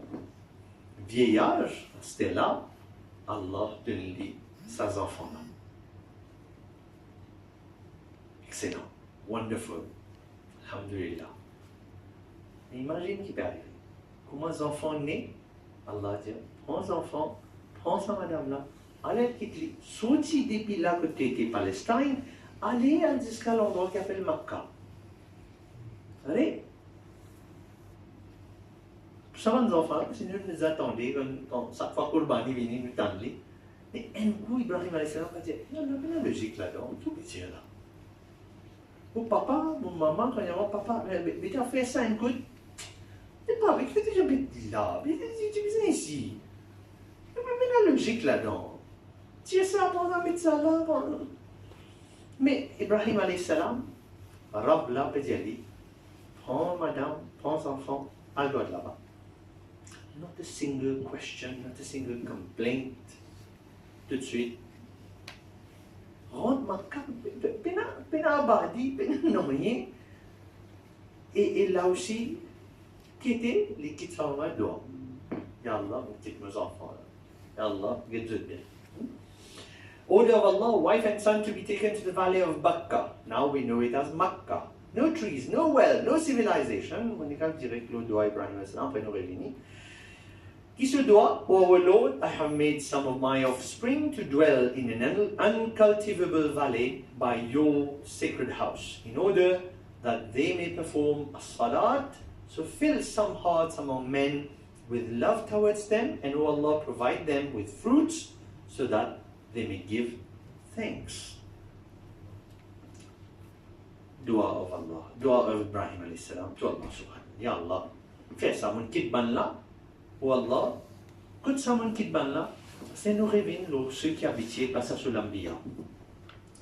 vieillage, c'était là, Allah donne-lui ses enfants-là. Excellent, wonderful, alhamdulillah. Imagine qui peut arriver. Comment les enfants nés, Allah dit, prends les enfants, prends sa madame-là, allez quitter, sorti depuis là que tu étais Palestine, allez jusqu'à l'endroit qui s'appelle Makkah. Allez. Ça va, nos enfants, si nous nous attendons, quand chaque fois que Qurbani vient nous tendre, mais un coup, Ibrahim alayhi salam va dire, non, il y a une logique là-dedans, tout est là. Mon papa, mon maman, quand il y a mon papa, mais tu as fait ça un coup, c'est pas avec, tu j'habite là, mais tu viens ici. Mais il y a une logique là-dedans. Tu es ça, pour mettre ça là. Mais Ibrahim alayhi salam, Rab là, peut dire, prends madame, prends enfant, à God là-bas. Not a single question, not a single complaint. Tout de suite. Rentre ma carte, pena abadi, pena non rien. Et là aussi, qui était les kids farmer dehors. Yallah, mes petits enfants. Yallah, get it bien. Order of Allah, wife and son to be taken to the valley of Bakka. Now we know it as Makkah. No trees, no well, no civilization. On est quand direct le doigt Ibrahim après nous revenir. Qui se doit, O our Lord, I have made some of my offspring to dwell in an uncultivable valley by your sacred house, in order that they may perform a salat. So fill some hearts among men with love towards them, and O Allah, provide them with fruits, so that they may give thanks. Dua of Allah, dua of Ibrahim alayhi salam to Allah subhanahu. Ya Allah, fais ça mon kidban là, ou Allah, que ça mon kidban là, c'est nous rêvons ceux qui habitaient pas ça sur l'ambia.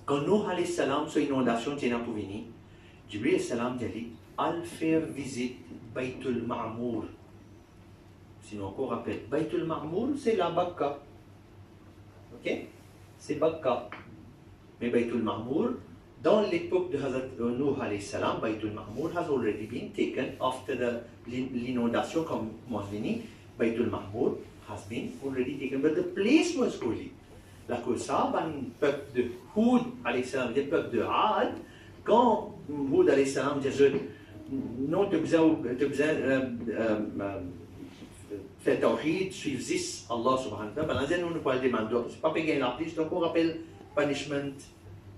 Quand nous alayhi salam sur inondation tient pour venir, Jibril alayhi salam dit, al faire visite Baytul Ma'mour. Sinon encore rappelle, Baytul Ma'mour c'est la Bakka. Ok? C'est Bakka. Mais Baytul Ma'mour, dans l'époque de Hazrat Nuh alayhi salam, Baytul Ma'mour has already been taken after l'inondation comme mentionné. Baytul Ma'mour has been already taken, but the place was holy. La Kosa, le peuple de Houd alayhi salam, le peuple de Ad, quand Houd alayhi salam dit non, tu as besoin faire tawhid, suivre zis Allah subhanahu wa ta'ala, nous ne pouvons pas demander, c'est pas payer la piste, donc on rappelle punishment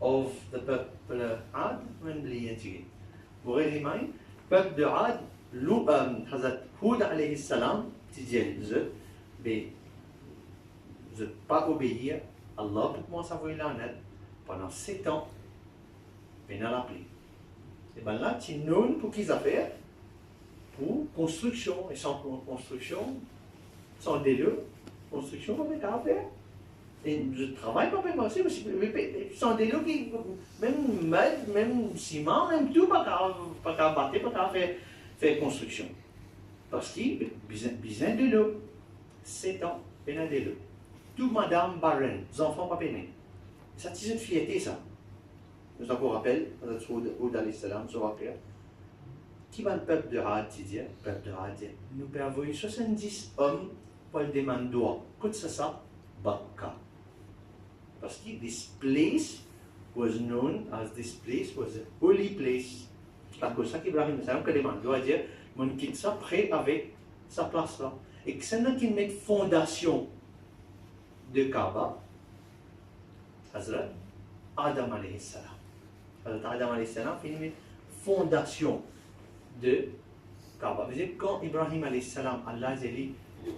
of the peuple Ad, on oublie un petit. Vous voyez, peuple de Ad, Hazrat Houd alayhi salam, tu dis, je ne pas obéir, Allah pour moi ça va y aller pendant 7 ans, mais dans la pluie. Et bien là, tu non pour qu'ils affaires pour construction, et sans construction, sans délai, construction, on peut pas faire. Et je travaille pas pour aussi, sans délai, même ciment, même tout, pas qu'à battre, pas qu'à faire construction. Parce qu'il y a besoin de l'eau. 7 ans, il y a de l'eau. Tout madame barren, les enfants pas pénés. Ça, c'est une fierté, ça. Nous encore rappel, Oud alayhi salam, se rappelle. Qui va le peuple de Had, le peuple de Had, nous pouvons envoyer 70 hommes pour le demander droit. Qu'est-ce que c'est ça? Bakka. Parce que this place was known as this place was a holy place. C'est pour ça qu'Ibrahim salam que demande doit dire, mon quitte ça près avec sa place là. Et que c'est là qu'il met fondation de Kaaba, Hazrat Adam alayhi salam. Hazrat Adam alayhi salam fait une fondation de Kaaba. Vous savez, quand Ibrahim alayhi salam, Allah a dit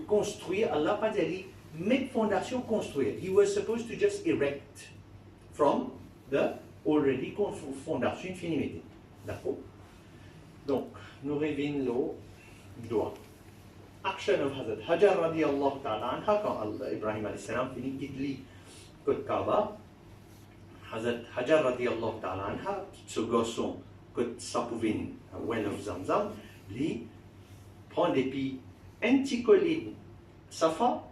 construire, Allah n'a pas dit mettre fondation, construire. He was supposed to just erect from the already fondation infinity. D'accord? Donc, nous revenons le doigt. Action of Hazrat Hajar radiallahu ta'ala anha, quand Ibrahim alayhi salam finit quitter le Kaaba, Hazrat Hajar radiallahu ta'ala anha, ce garçon, que ça pouvait well of Zamzam, lui prend des pieds anti-collines Safa,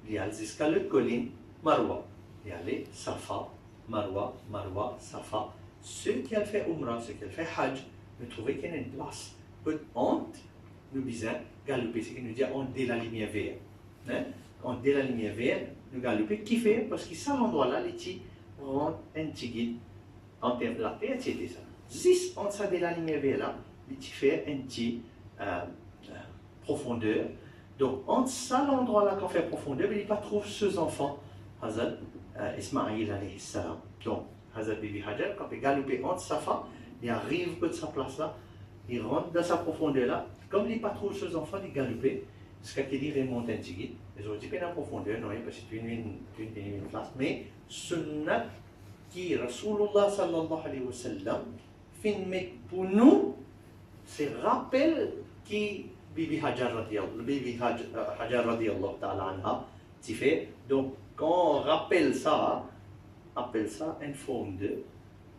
il y a jusqu'à l'autre colline Marwa. Il y a les Safa, Marwa, Marwa, Safa. Ceux qui ont fait Umrah, ceux qui ont fait Hajj, nous trouvaient qu'il y a une place. Peu honte, nous disons galoper, c'est qu'il nous dit on dès la lumière verte. Hein? On dès la lumière verte, nous galoper, qui fait parce que ça endroit-là, les petits rentrent un petit guide en termes de la terre, c'était ça. Juste entre ça dès la lumière verte là, les petits fait un petit profondeur. Donc, entre ça, l'endroit-là qu'on fait profondeur, il n'y a pas trop ces enfants, Hazrat Ismaïl alayhi salam. Donc, Hazrat Bibi Hajar, quand il galope entre Safa, il arrive de sa place-là, il rentre dans sa profondeur-là. Comme il n'y a pas trop ces enfants, il galope, ce qu'il dit, il remonte un petit guide. Les autres, il y a une profondeur, non, parce que c'est une place. Mais, sunnat qui, Rasulullah sallallahu alayhi wa sallam, fait pour nous, c'est rappel qui Bibi Hajar radiallahu ta'ala anha, tu fais. Donc, quand on rappelle ça, appelle ça une forme de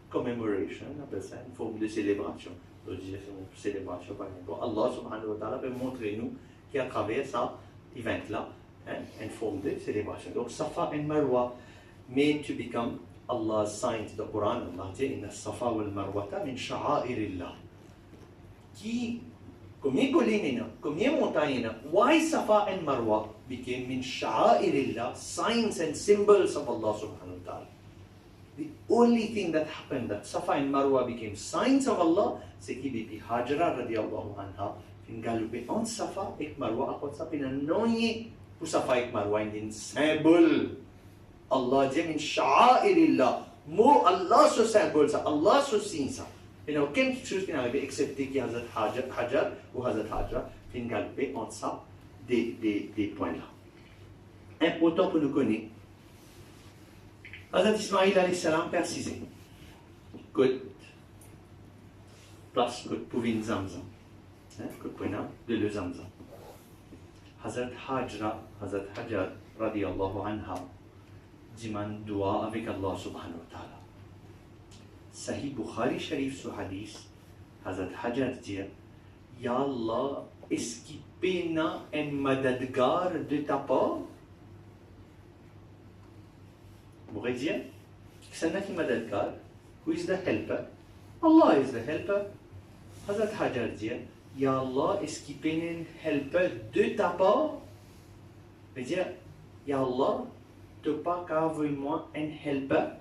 commemoration, appelle ça une forme de célébration. Donc, c'est une célébration par exemple. Allah subhanahu wa ta'ala peut montrer nous qu'à travers ça, event-là, une forme de célébration. Donc, Safa and Marwa mean to become Allah's sign to the Quran. Allah dit, Inna Safa wal Marwata min sha'airillah. combien de collines, combien de montagnes, why Safa and Marwa became min sha'airillah, signs and symbols of Allah subhanahu wa ta'ala. The only thing that happened that Safa and Marwa became signs of Allah, c'est que Bibi Hajra radiallahu anha, fin galopé en Safa et Marwa, apot sa pinanoye pour Safa et Marwa, in symbol. Allah dit min sha'airillah, mo Allah ce symbole, ça, Allah ce signe ça. Et donc, aucune chose qui n'arrive excepté qu'il y a Hazrat Hajar ou Hazrat Hajra, fin galopé en ça des points-là. Important pour nous connaître. Hazrat Ismaïl alayhi salam précisé. Côte, place côte pouvin Zamzam. Côte poina de le Zamzam. Hazrat Hajra, Hazrat Hajar, radiallahu anha, demande dua avec Allah subhanahu wa ta'ala. Sahih Bukhari Sharif ce hadith, Hazrat Hajar dit, Ya Allah, est-ce qu'il péna un madadgar de ta part? Vous pourrez dire, c'est un madadgar. Who is the helper? Allah is the helper. Hazrat Hajar dit, Ya Allah, est-ce qu'il péna un helper de ta part? Il dit, Ya Allah, tu n'as pas qu'à moi un helper.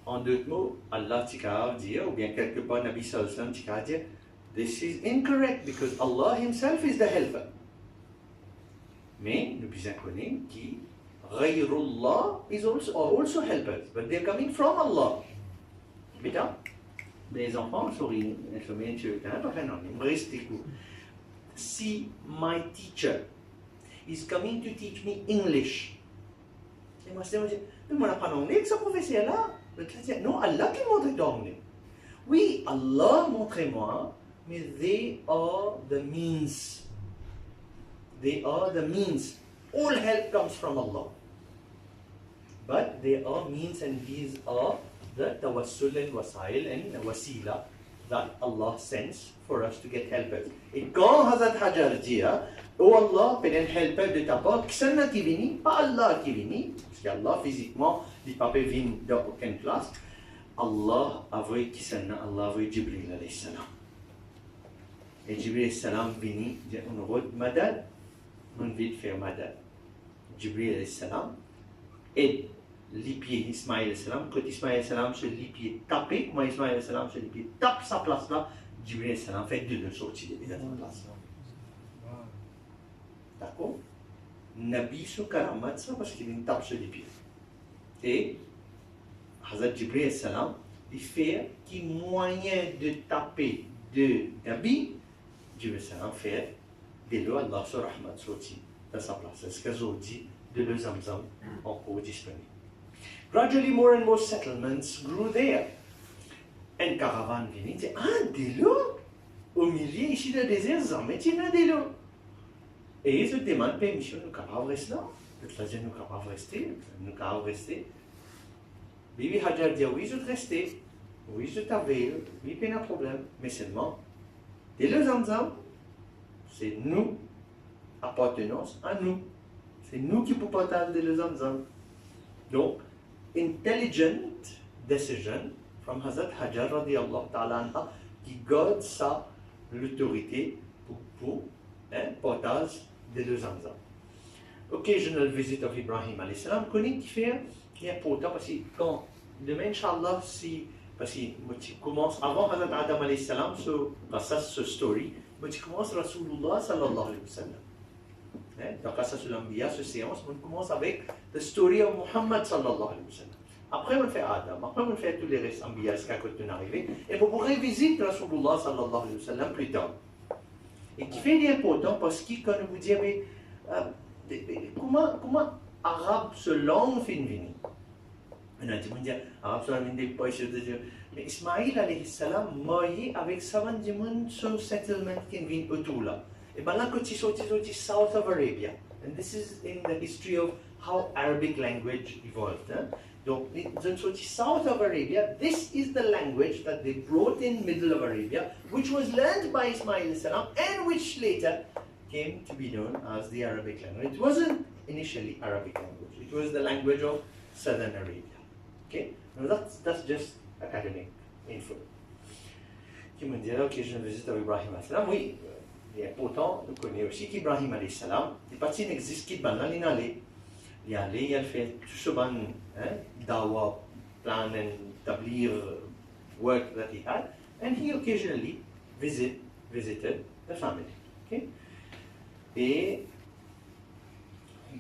En d'autres mots, Allah t'ika dire, ou bien quelque part Nabi sallallahu alayhi wa sallam t'ika dire, this is incorrect because Allah himself is the helper. Mais nous devons connaître qui Ghayrullah is also helpers, but they're coming from Allah. Beta, les enfants sourient, ils se mettent sur le terrain, ils me restent écoute. Si my teacher is coming to teach me English, et moi je dis, mais moi n'apprends anglais que ce professeur là. Non, Allah qui montre d'anglais. Oui, Allah montre-moi, mais they are the means. They are the means. All help comes from Allah. But they are means, and these are the tawassul and wasail and wasila that Allah sends for us to get helpers. Et quand Hazrat Hajar dit, oh Allah, peut un helper de ta part, qui s'en a qui vini, pas Allah qui vini, parce qu'Allah physiquement, il ne peut pas venir dans aucune place. Allah a vu qui s'en a, Allah a vu Jibril alayhi salam. Et Jibril alayhi salam vini, dit, on route madad, on vite faire madad. Jibril alayhi salam, et les pieds Ismaïl alayhi salam, quand Ismaïl alayhi salam se les pieds tapés, moi Ismaïl alayhi salam se les pieds tape sa place là, Jibril alayhi salam fait deux sorties de sa place. D'accord? Nabi sous karamat ça parce qu'il tape sur les pieds. Et Hazrat Jibril alayhi salam, il fait qui moyen de taper de Nabi, Jibril alayhi salam fait de l'eau Allah sur rahmat sorti de sa place. C'est ce que j'ai dit de l'eau Zamzam encore disponible. Gradually, more and more settlements grew there. Un caravane vient dit, de l'eau au milieu ici du désert, mais il y a de l'eau. Et ils se demandent permission, nous ne pouvons pas rester là. Peut-être que nous ne pouvons pas rester, nous ne pouvons pas rester. Bibi Hajar dit, oui, je vais rester, oui, je t'avais, oui, pas de problème, mais seulement, de l'eau Zamzam, c'est nous, appartenance à nous. C'est nous qui pouvons partager de l'eau Zamzam. Donc, intelligent decision from Hazrat Hajar radiallahu ta'ala anha qui garde sa l'autorité pour partage de l'eau Zamzam. Occasional visit of Ibrahim alayhi salam, connaît qui fait qui est important parce que quand demain Inch'Allah si parce que tu commences avant Hazrat Adam alayhi salam ce story, tu commences Rasulullah sallallahu alayhi wa sallam. Dans Qasas al-Anbiya, ce séance, on commence avec the story of Muhammad sallallahu alayhi wa sallam. Après, on fait Adam, après, on fait tous les restes Anbiya, ce qui est arrivé, et vous pourrez visiter Rasulullah sallallahu alayhi wa sallam plus tard. Et qui fait important parce que quand vous dites, mais comment arabe se langue fin vini? On a dit, arabe se langue vini, pas sûr de dire, mais Ismaïl alayhi salam, marié avec 70 monde sur settlement qui vient autour là. Et bien là, quand tu sortis South of Arabia, and this is in the history of how Arabic language evolved. Donc, dans South of Arabia, this is the language that they brought in middle of Arabia, which was learned by Ismail salam, and which later came to be known as the Arabic language. It wasn't initially Arabic language; it was the language of Southern Arabia. Okay, now that's just academic info. qui me dirait, ok, je visite avec Ibrahim salam. Oui, et pourtant, nous connaissons aussi qu'Ibrahim salam, les parties n'existent qu'à dans l'inallé. Il allait, il fait tout ce ban, dawa, plan, and établir work that he had, and he occasionally visited the family. Okay? Et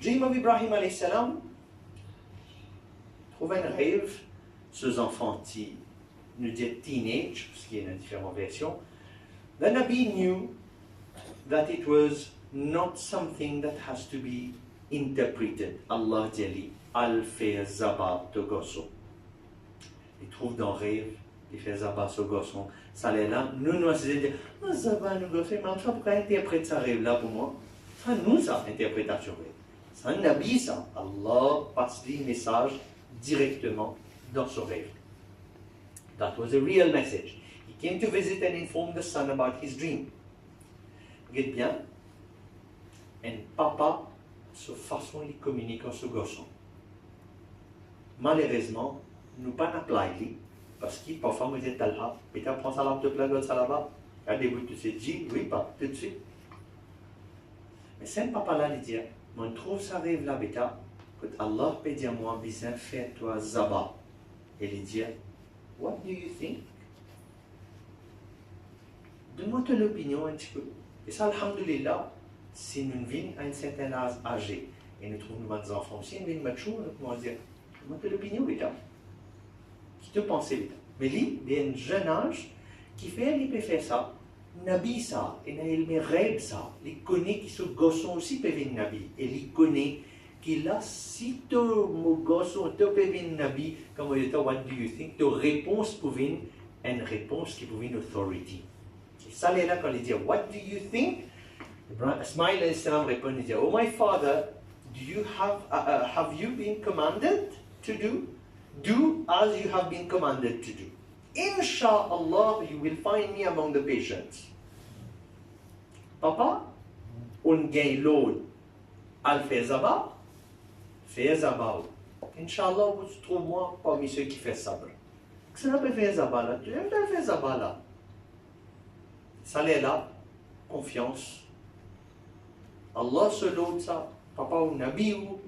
dream of Ibrahim alayhi salam trouve un rêve, ces enfants qui nous disent teenage, parce qu'il y a une différente version. The Nabi knew that it was not something that has to be interpreted. Allah dit al-fait zaba de gosso. Il trouve dans le rêve, il fait zaba ce gosson. Ça l'est là, nous se dit, zaba nous gosso, mais enfin, pourquoi interprète ça rêve là pour moi? Ça nous, ça, interprétation rêve. C'est un nabi, ça. Allah passe le message directement dans ce rêve. That was a real message. He came to visit and inform the son about his dream. Regarde bien, un papa, de façon, il communique avec ce garçon. Malheureusement, nous ne pouvons pas l'appliquer, parce que parfois, nous disons, Talha, Peter prend sa laptop là, ça là-bas, regardez-vous tout de suite, dit, oui, pas, tout de suite. Mais c'est un papa là, il dit, on trouve ça rêve là, Beta, que Allah peut dire, moi, bien fait, toi, Zaba. Et il dit, what do you think? Donne-moi ton opinion un petit peu. Et ça, alhamdoulilah, si nous vîmes à un certain âge âgé, et nous trouvons nos enfants aussi, nous vîmes mature, nous pouvons dire, donne-moi ton opinion, Beta. Qui te pense, Beta? Mais lui, il y a un jeune âge qui fait, il peut faire ça. Nabi ça, et il rêve ça. Il connaît que ce garçon aussi peut venir Nabi. Et il connaît qu'il a, si mon garçon peut venir Nabi, comme il dit, what do you think? Ta réponse peut venir, une réponse qui peut venir authority. Et ça, il est là quand il dit, what do you think? Ismaïl alayhi salam répond, il dit, oh my father, have you been commanded to do? Do as you have been commanded to do. Insha'Allah, you will find me among the patients. Papa, on gagne l'autre. Al fait zaba, fait zaba. Inch'Allah, vous trouvez moi parmi ceux qui font sabr. Qu'est-ce que fait zaba là? Tu aimes faire zaba là? Ça l'est là, confiance. Allah se l'autre ça. Papa ou Nabi ou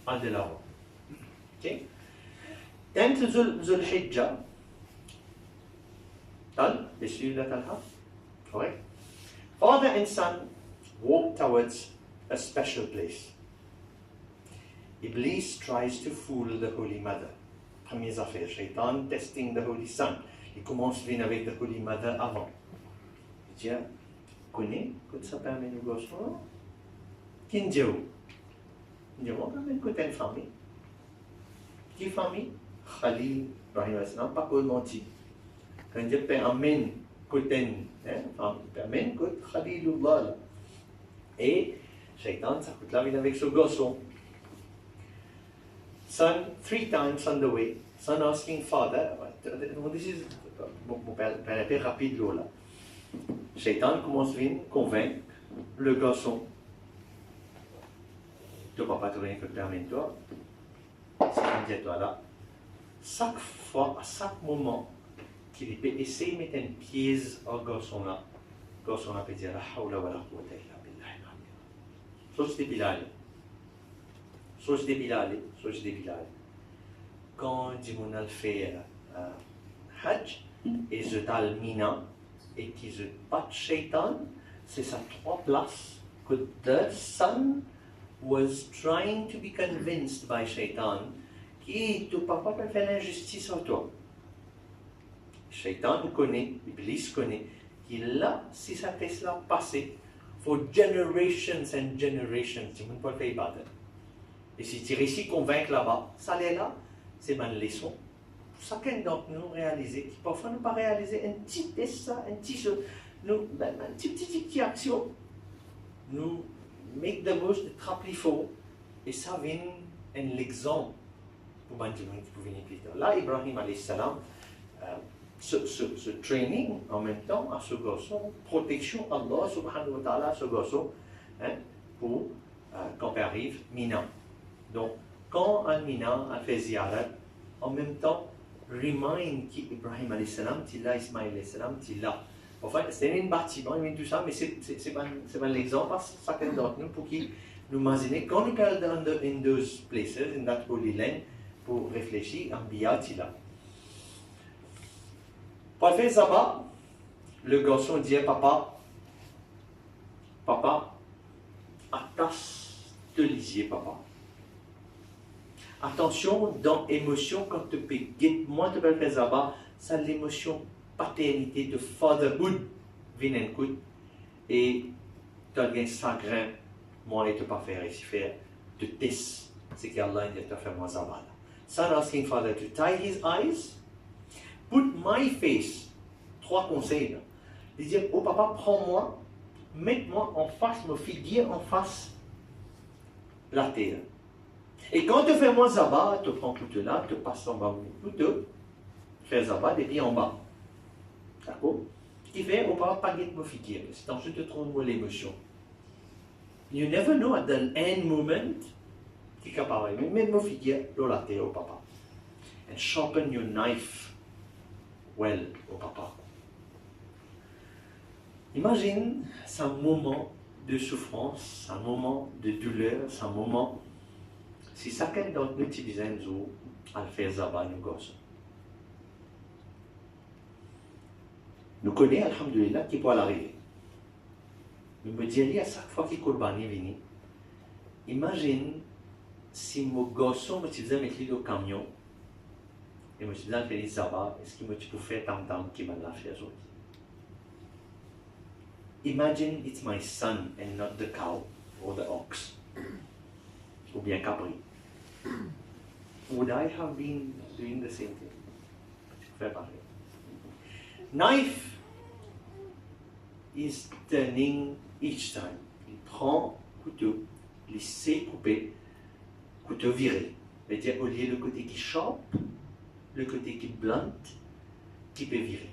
Adela. Ok? 10 Zulhijjah. Done? Is you that Talha? Correct. Father and son walk towards a special place. Iblis tries to fool the Holy Mother. Première affaire, Shaitan testing the Holy Son. Il commence à venir avec the Holy Mother avant. Il dit, connais, que ça permet de gosses. Qui dit où? Il dit, on permet que t'aies une famille. Qui famille? Khalil, Ibrahim al-Salam, pas qu'on mentit. Quand il dit amen côté amen côté Khalilullah et Shaitan ça coûte la vie avec ce garçon. Son 3 times on the way, son asking father, this is mon père rapide là. Shaitan commence à convaincre le garçon. Tu ne vas pas te rien que permets-toi. C'est toi là. Chaque fois, à chaque moment, qu'il peut essayer de mettre une pièce au garçon là peut dire la hawla wa la quwwata illa billah. Sauce de Bilal. Quand Jimoun fait Hajj et je t'al Mina et qui je bat Shaitan, c'est ça 3 places que the son was trying to be convinced by Shaitan qui ton papa peut faire l'injustice sur toi. Shaitan connaît, Iblis connaît, qu'il a, si ça fait cela passer, for generations and generations, tu ne peux pas faire ibadat. Et si tu réussis à convaincre là-bas, ça l'est là, c'est une leçon. Pour chacun d'entre nous réaliser, qui parfois ne pas réaliser un petit dessin, une petite action, nous make the most de trapper faux, et ça vient un exemple pour Benjamin qui pouvait venir plus tard. Là, Ibrahim alayhi salam, ce training en même temps à ce garçon, protection Allah subhanahu wa ta'ala à ce garçon, pour quand il arrive Mina. Donc, quand un Mina a fait ziyarat, en même temps, remind qu'Ibrahim alayhi salam, Tilla Ismaïl alayhi salam, Tilla. En fait, c'est un bâtiment, tout ça, mais c'est pas l'exemple, parce que chacun d'entre nous, pour qui nous imaginer, quand nous parlons in those places, in that holy land, pour réfléchir, Ambiya Tilla. Pour faire ça, le garçon dit, papa, attache de lisier, papa. Attention, dans l'émotion, quand tu peux guider, moi, tu peux faire ça, c'est l'émotion paternité de fatherhood, vient un coup, et tu as un chagrin, moi, et tu pas faire ici, faire de test, c'est qu'Allah dit, tu faire moi ça. Son asking father to tie his eyes, put my face, 3 conseils. Il dit, oh papa, prends-moi, mets-moi en face, me figure en face la terre. Et quand tu fais moi zabat, tu prends tout là, tu passes en bas, tout fais zabat et puis en bas. D'accord? Ce qui fait, on ne peut pas me figure. C'est ensuite de trouver l'émotion. You never know at the end moment, qui est capable, mais me figure, dans la terre au papa. And sharpen your knife well au papa. Imagine, c'est un moment de souffrance, un moment de douleur, c'est un moment. Si chacun d'entre nous disait à le faire zabat, nous gossons. Nous connaissons, alhamdulillah, qui peut l'arriver. Nous me dirions à chaque fois qu'il Korbani vient, imagine si mon garçon me disait mettre le camion et me disait faire zabat, est-ce qu'il me peut faire tam-tam qui m'a lâché aujourd'hui? Imagine it's my son and not the cow or the ox. Ou bien Capri. Would I have been doing the same thing? Faire pareil. Knife is turning each time. Il prend couteau, il sait couper, couteau viré. C'est-à-dire au lieu le côté qui chope, le côté qui blunt, qui peut virer.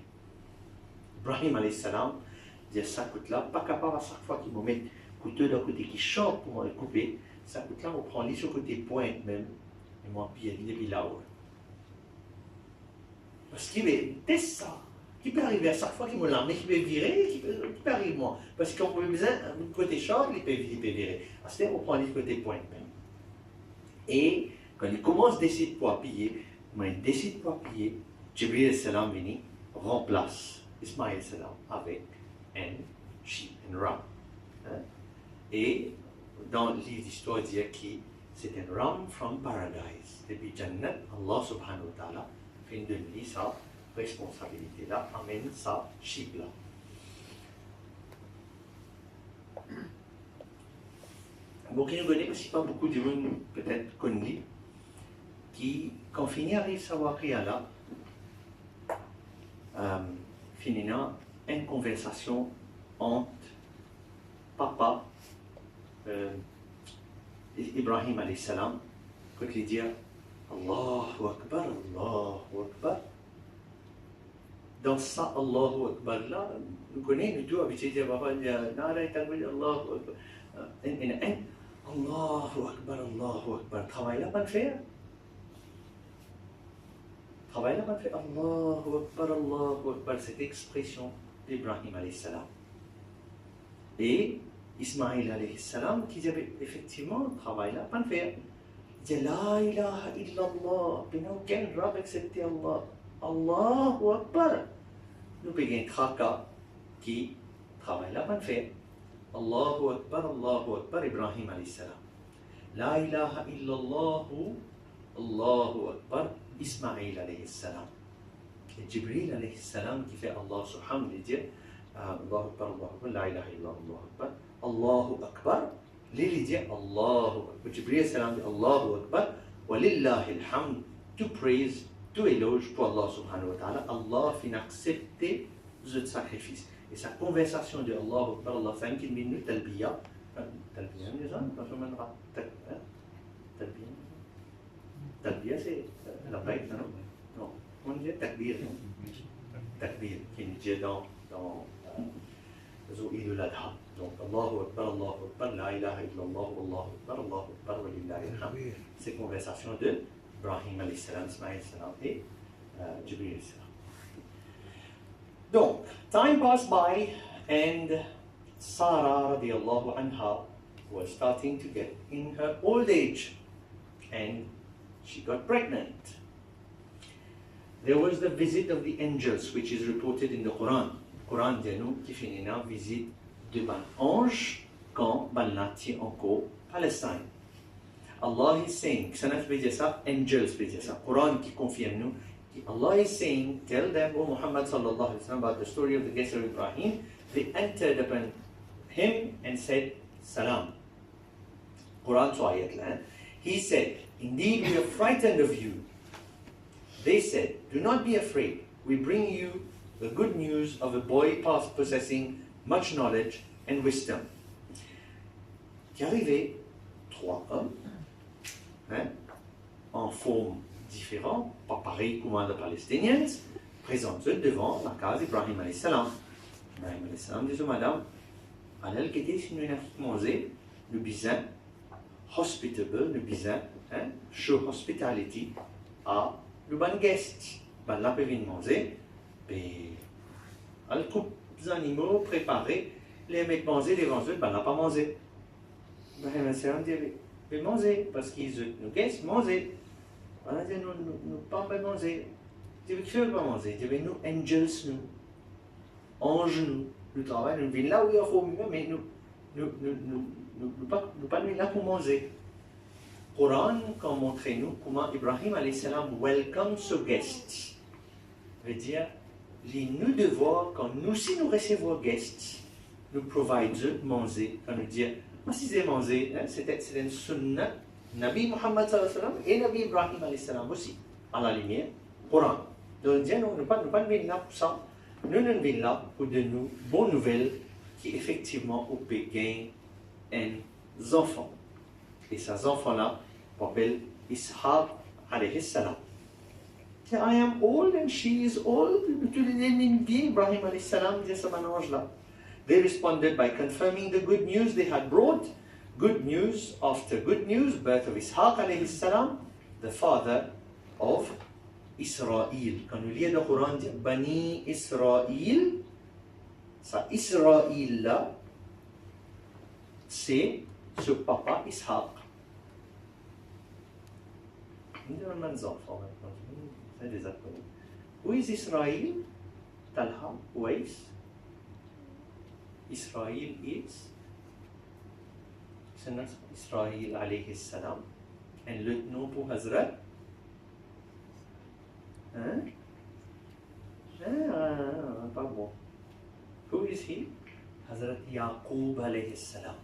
Ibrahim alayhi salam dit ça coûte là, pas capable à chaque fois qu'il me met couteau d'un côté qui chope pour me couper. Ça coûte là, on prend les sur le côté pointe même, et moi, puis il est là-haut. Parce qu'il est ça, qui peut arriver à chaque fois qu'il me l'a, mais qui peut virer, qui peut arriver moi. Parce qu'on peut besoin, du côté short, il peut virer. À ce moment, on prend les côté pointe même. Et quand il commence à décider pour appuyer, quand il décide pour appuyer, Jibril salam vient, remplace Ismaïl salam avec un sheep, un ram. Et dans le livre d'histoire, il dit que c'est un ram from paradise. Depuis Jannat, Allah subhanahu wa ta'ala fait de lui sa responsabilité là, amène sa sheep là. Bon, qui nous connaît aussi pas beaucoup de monde peut-être connu, qui, quand finit arrive savoir qu'il y a là, finira une conversation entre papa Ibrahim alayhi salam, quand il dit Allahu Akbar, Allahu Akbar. Dans ça, Allahu Akbar là, nous connaissons tout, habitué de papa, il y a Nara et Allahu Akbar. Allahu Akbar, Allahu Akbar. Travail là, pas de faire. Travail là, pas de faire. Allahu Akbar, Allahu Akbar. Cette expression d'Ibrahim alayhi salam. Et Ismaïl alayhi salam qui avait effectivement travail là, pas de faire. Il dit La ilaha illallah. Il n'y a aucun rab excepté Allah. Allahu Akbar. Nous payons un tracas qui travaille là, pas de faire. Allahu Akbar, Ibrahim alayhi salam. La ilaha illallah, Allahu Akbar, Ismaïl alayhi salam. Et Jibril alayhi salam qui fait Allah subhanahu wa ta'ala, Allahu Akbar, la ilaha illallah, Allahu Akbar, il dit Allahu Akbar. Jibril alayhi salam dit Allahu Akbar, wa lillahi alhamd, to praise, to éloge pour Allah subhanahu wa ta'ala. Allah fin accepter ce sacrifice. Et sa conversation de Allahu Akbar, Allah 5 minutes, talbiya, les gens, quand je m'en talbiya, c'est la baït, non, on dit takbir, qui nous dit dans Zoïd al-Adha. Donc Allahu Akbar, la ilaha illallah, Allahu Akbar, wa lillahi alhamd. Ces conversations de Ibrahim alayhi salam, Ismaïl salam et Jibril. Donc, time passed by and Sarah radiallahu anha was starting to get in her old age and she got pregnant. There was the visit of the angels which is reported in the Quran. Quran dit nous qui finit une visite de ban ange quand ban lati encore Palestine. Allah is saying, Sanat veut dire ça, angels veut dire ça. Quran qui confirme nous, Allah is saying, tell them, O Muhammad sallallahu alayhi wa sallam, about the story of the guest of Ibrahim. They entered upon him and said, Salam. Quran to ayat lan. He said, indeed we are frightened of you. They said, do not be afraid. We bring you the good news of a boy possessing much knowledge and wisdom. Qui arrivait, 3 hommes, en forme différente, pas pareil comme les Palestiniens, présentés devant la case d'Ibrahim alayhi salam. Ibrahim alayhi salam dit, madame, elle qui était si nous n'avons mangé, le bizarre, hospitable, le bizarre, show hospitality à le ban guest. Ben là, peut venir manger, et elle coupe des animaux préparés, les mettre manger devant eux, ben là, pas manger. Ibrahim alayhi salam dit, mais manger, parce qu'ils nous guest, manger. On a dit, nous pas manger. Tu veux que pas manger? Tu veux nous, angels, nous, anges, nous travaillons, nous venons là où il faut mieux, mais nous pas là pour manger. Coran, quand montre nous comment Ibrahim alayhi salam welcome ce guest. Veut dire, nous devoir, quand nous si nous recevons guest, nous provide manger, quand nous dire, si c'est manger, c'était une sunnah. Nabi Muhammad sallallahu alayhi wa sallam et Nabi Ibrahim alayhi salam aussi, à la lumière, Coran. Donc, nous ne pas venir là pour ça. Nous venons là pour de nous bonnes nouvelles qui effectivement au gain un enfant. Et ces enfants-là s'appellent Ishaq alayhi salam. I am old and she is old. Ibrahim alayhi salam dit ce mélange-là. They responded by confirming the good news they had brought. Good news after good news, birth of Ishaq alayhi salam, the father of Israël. Quand nous lisons le Coran, dit Bani Israël, ça Israël là, c'est ce papa Ishaq. Nous avons des enfants maintenant, c'est des acronymes. Où est Israël? Talha, Ouais. Israël is Israël alayhi salam. Un lieutenant pour Hazrat. Pas bon. Who is he? Hazrat Yaqub alayhi salam.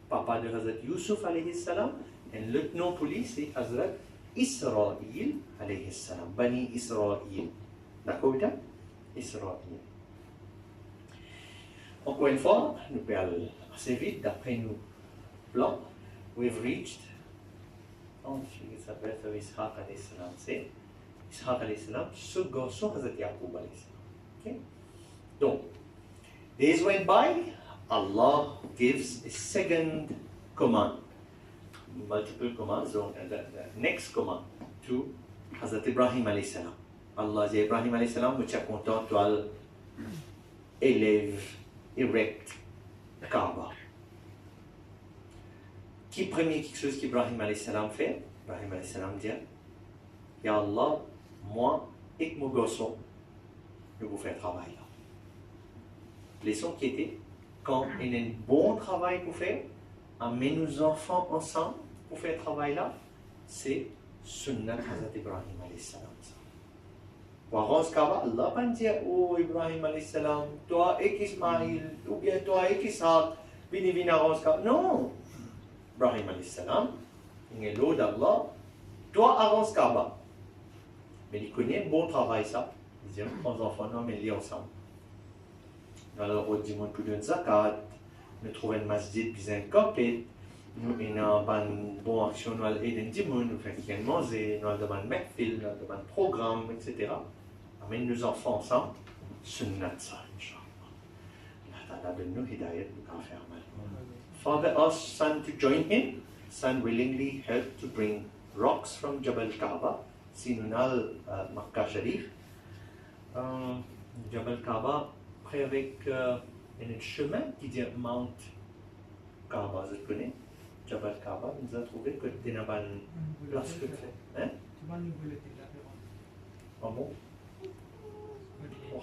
Papa de Hazrat Yusuf alayhi salam. Un lieutenant pour lui, c'est Hazrat Israël alayhi salam. Bani Israël. D'accord, Israël. Encore une fois, nous pouvons aller assez vite d'après nous. Plan, we've reached the birth of Ishaq alayhi salam. C'est Ishaq alayhi salam, ce garçon Hazrat Yaqub alayhi salam. Okay? Donc, days went by, Allah gives a second command, multiple commands, donc the next command to Hazrat Ibrahim alayhi salam. Allah dit Ibrahim alayhi salam, tu es content, tu élève, erect, Kaaba. Qui premier quelque chose qu'Ibrahim alayhi salam fait? Ibrahim alayhi salam dit, Ya Allah, moi et mon garçon, nous vous faisons un travail là. Leçon qui était, quand il y a un bon travail pour faire, amener nos enfants ensemble pour faire un travail là, c'est Sunnat Hazrat Ibrahim alayhi salam. Pour arranger Kaaba, Allah va dire, oh Ibrahim alayhi salam, toi et Ismaïl, ou bien toi et Ishaq, viens arranger Kaaba. Non! Ibrahim alayhi salam, il est l'eau d'Allah, toi avance Kaaba. Mais il connaît un bon travail ça. Il dit, les enfants, non, mais ils ensemble. Alors, on dit, on peut donner zakat, nous trouvons un masjid, puis un copé, nous avons une bonne action, nous allons aider les gens, nous faisons manger, nous avons un mekfil, nous avons un programme, etc. Amène nos enfants ensemble, sunnat ça, Inch'Allah. Allah donne nous hidayat, nous pouvons faire mal. Father asked son to join him. Son willingly helped to bring rocks from Jabal Kaaba, Sinunal Makkah Sharif, Jabal Kaaba, après avec un chemin qui dit Mount Kaaba, je connais. Jabal Kaaba, nous a trouvé que tu n'as pas une place que tu fais. Hein? Ah bon? Oh,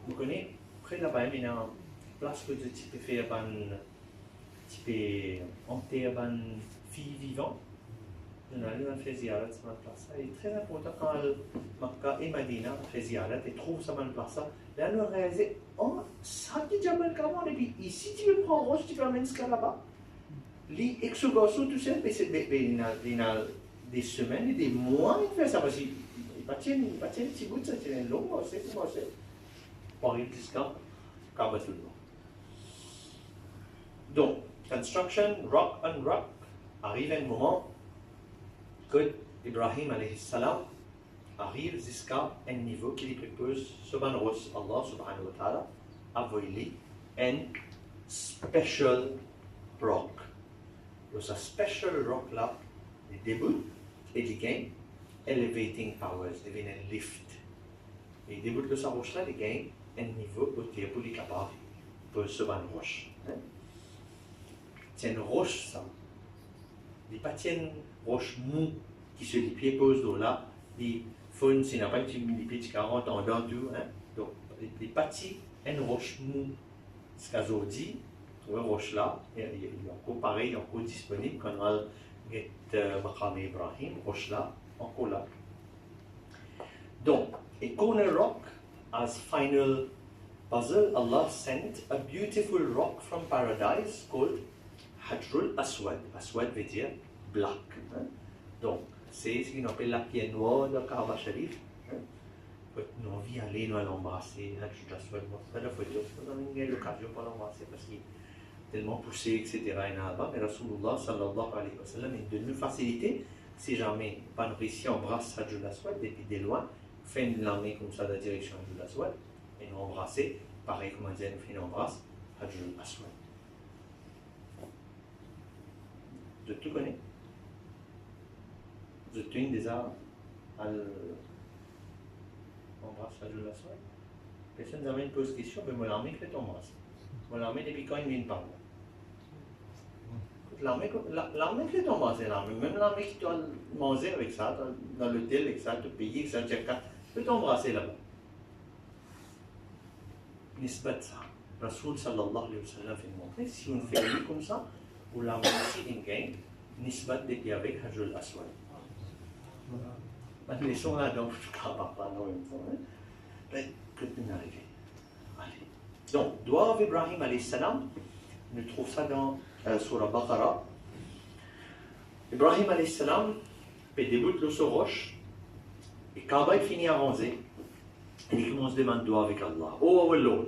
vous connaissez, après là-bas, il y a une place que tu peux faire, tu peux enterrer une fille vivante. On a fait ziyarat sur cette place. Il est très important quand Makkah et Medina fait ziyarat et trouve cette place. Là, on a réalisé, oh, ça qui est Jabal Kaaba, et puis ici tu le prends roche, tu peux amener ce là-bas. Les exogosso, tout ça, il y a des semaines et des mois, il fait ça, parce qu'il n'y a pas de petit bout, ça tient long, c'est comment c'est. Paris jusqu'à Kaaba tout le monde. Donc, construction, rock on rock, arrive un moment que Ibrahim alayhi salam arrive jusqu'à un niveau qui lui propose subhanahu Allah subhanahu wa ta'ala a volé un special rock. Donc, ce special rock là, il débute et il gagne elevating powers, il devient un lift. Et il débute de sa roche là, il gagne un niveau côté pour les capables pour subhanahu roche. C'est une roche ça. Il n'y a pas de roche mou qui se les pieds posent là. Les faunes, c'est n'a pas les pieds de 40 en dehors tout. Donc, les parties, une roche mou. Ce qu'a dit, une roche là, il y a encore pareil, encore disponible quand on a Maqam Ibrahim, roche là, encore là. Donc, a corner rock as final puzzle, Allah sent a beautiful rock from paradise called Hajrul Aswad. Aswad veut dire black. Donc, c'est ce qu'on appelle la pierre noire de Kaaba Sharif. Nous avons envie d'aller, nous allons l'embrasser. Hajrul Aswad, c'est la photo. Nous avons eu l'occasion pour l'embrasser parce qu'il est tellement poussé, etc. Mais Rasulullah sallallahu alayhi wa sallam est de nous faciliter. Si jamais pas réussi à embrasser Hajrul Aswad depuis de loin, fait une main comme ça dans la direction Hajrul Aswad et nous embrasser. Pareil comme on dit, nous fait une embrasse Hajrul Aswad. Vous tout connaissez? Vous êtes une déjà à l'embrasse Hajrul Aswad? Personne n'a une pose question, mais moi l'armée que t'embrasse. Moi l'armée depuis quand il vient par là? L'armée que t'embrasse, l'armée. Même l'armée qui doit manger avec ça, dans l'hôtel avec ça, te payer avec ça, peut t'embrasser là-bas. Nisbat ça. Rasoul sallallahu alayhi wa sallam fait montrer, si on fait lui comme ça, ou l'armée ici, il gagne, Nisbat depuis avec Hajrul Aswad. Les sont là donc je ne pas en même temps. Mais que tu n'arrives. Allez. Donc, Dua d'Ibrahim alayhi salam, nous trouvons ça dans Surah Baqarah. Ibrahim alayhi salam, il débute le sur roche, et Kaaba il finit à ranger, et il commence à demander Dua avec Allah. Oh our Lord,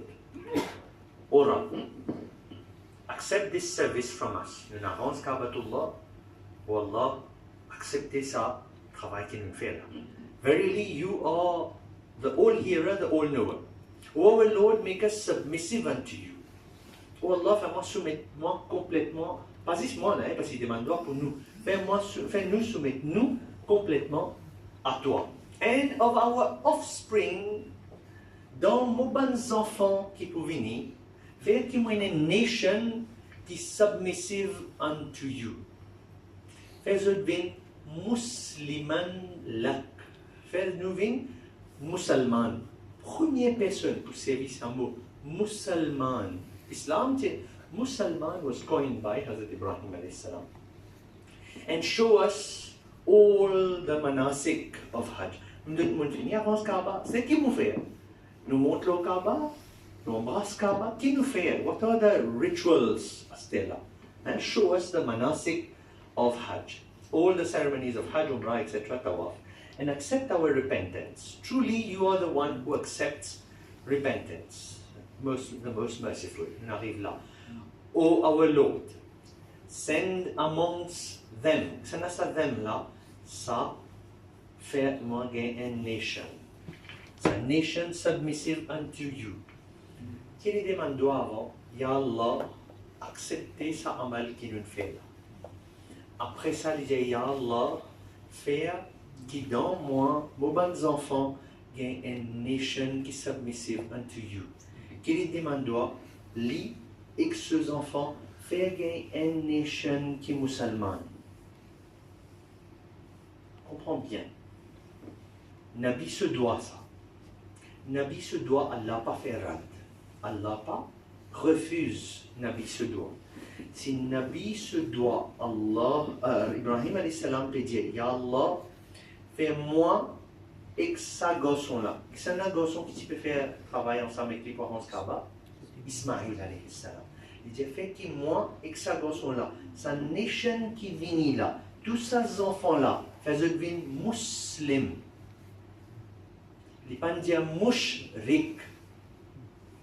oh Rab, accept this service from us. Nous avons Kaabatullah, oh Allah, acceptez ça. Verily, you are the all-hearer, the all-knower. O our Lord, make us submissive unto you. Oh Allah, fais-moi soumettre moi complètement, pas juste moi, parce qu'il demande pour nous, fais-nous soumettre nous complètement à toi. And of our offspring, dans nos bons enfants qui peuvent venir, fais qu'il y ait une nation qui est submissive unto you. Fais-nous Musliman lak. Fais-nous musulman. Première personne pour servir ce mot, musulman. Islam, musulman was coined by Hazrat Ibrahim alayhi salam. And show us all the manasik of Hajj. Nous devons venir avant Kaaba. C'est qui nous fait? Nous montrons le Kaaba, nous embrassons Kaaba. Qui nous fait? What are the rituals, Stella? And show us the manasik of Hajj. All the ceremonies of Hajj, Umrah, etc., Tawaf, and accept our repentance. Truly, you are the one who accepts repentance, the most merciful. On arrive là. O our Lord, send amongst them. Ça n'a pas them là, ça fait moi gagner une nation. It's a nation submissive unto you. Qui lui demande avant, Ya Allah, acceptez ça amal qui nous fait là. Après ça, il dit, Ya Allah, fais qui dans moi, mes bons enfants, il y a une nation qui est submissive unto you. Qu'il demande, lui et ses enfants, faire une nation qui est musulmane. Comprends bien. Nabi se doit ça. Nabi se doit, Allah pas faire rad. Allah pas refuse, Nabi se doit. Si Nabi se doit, Ibrahim alayhi salam peut dire, Ya Allah, fais-moi et ça garçon-là. C'est un garçon qui peut faire travailler ensemble avec les parents Kaaba, Ismaïl alayhi salam. Il dit, fais que moi et ça garçon-là, sa nation qui vient là, tous ces enfants-là, fais-le devenir musulman. Il ne pas dire mushrik.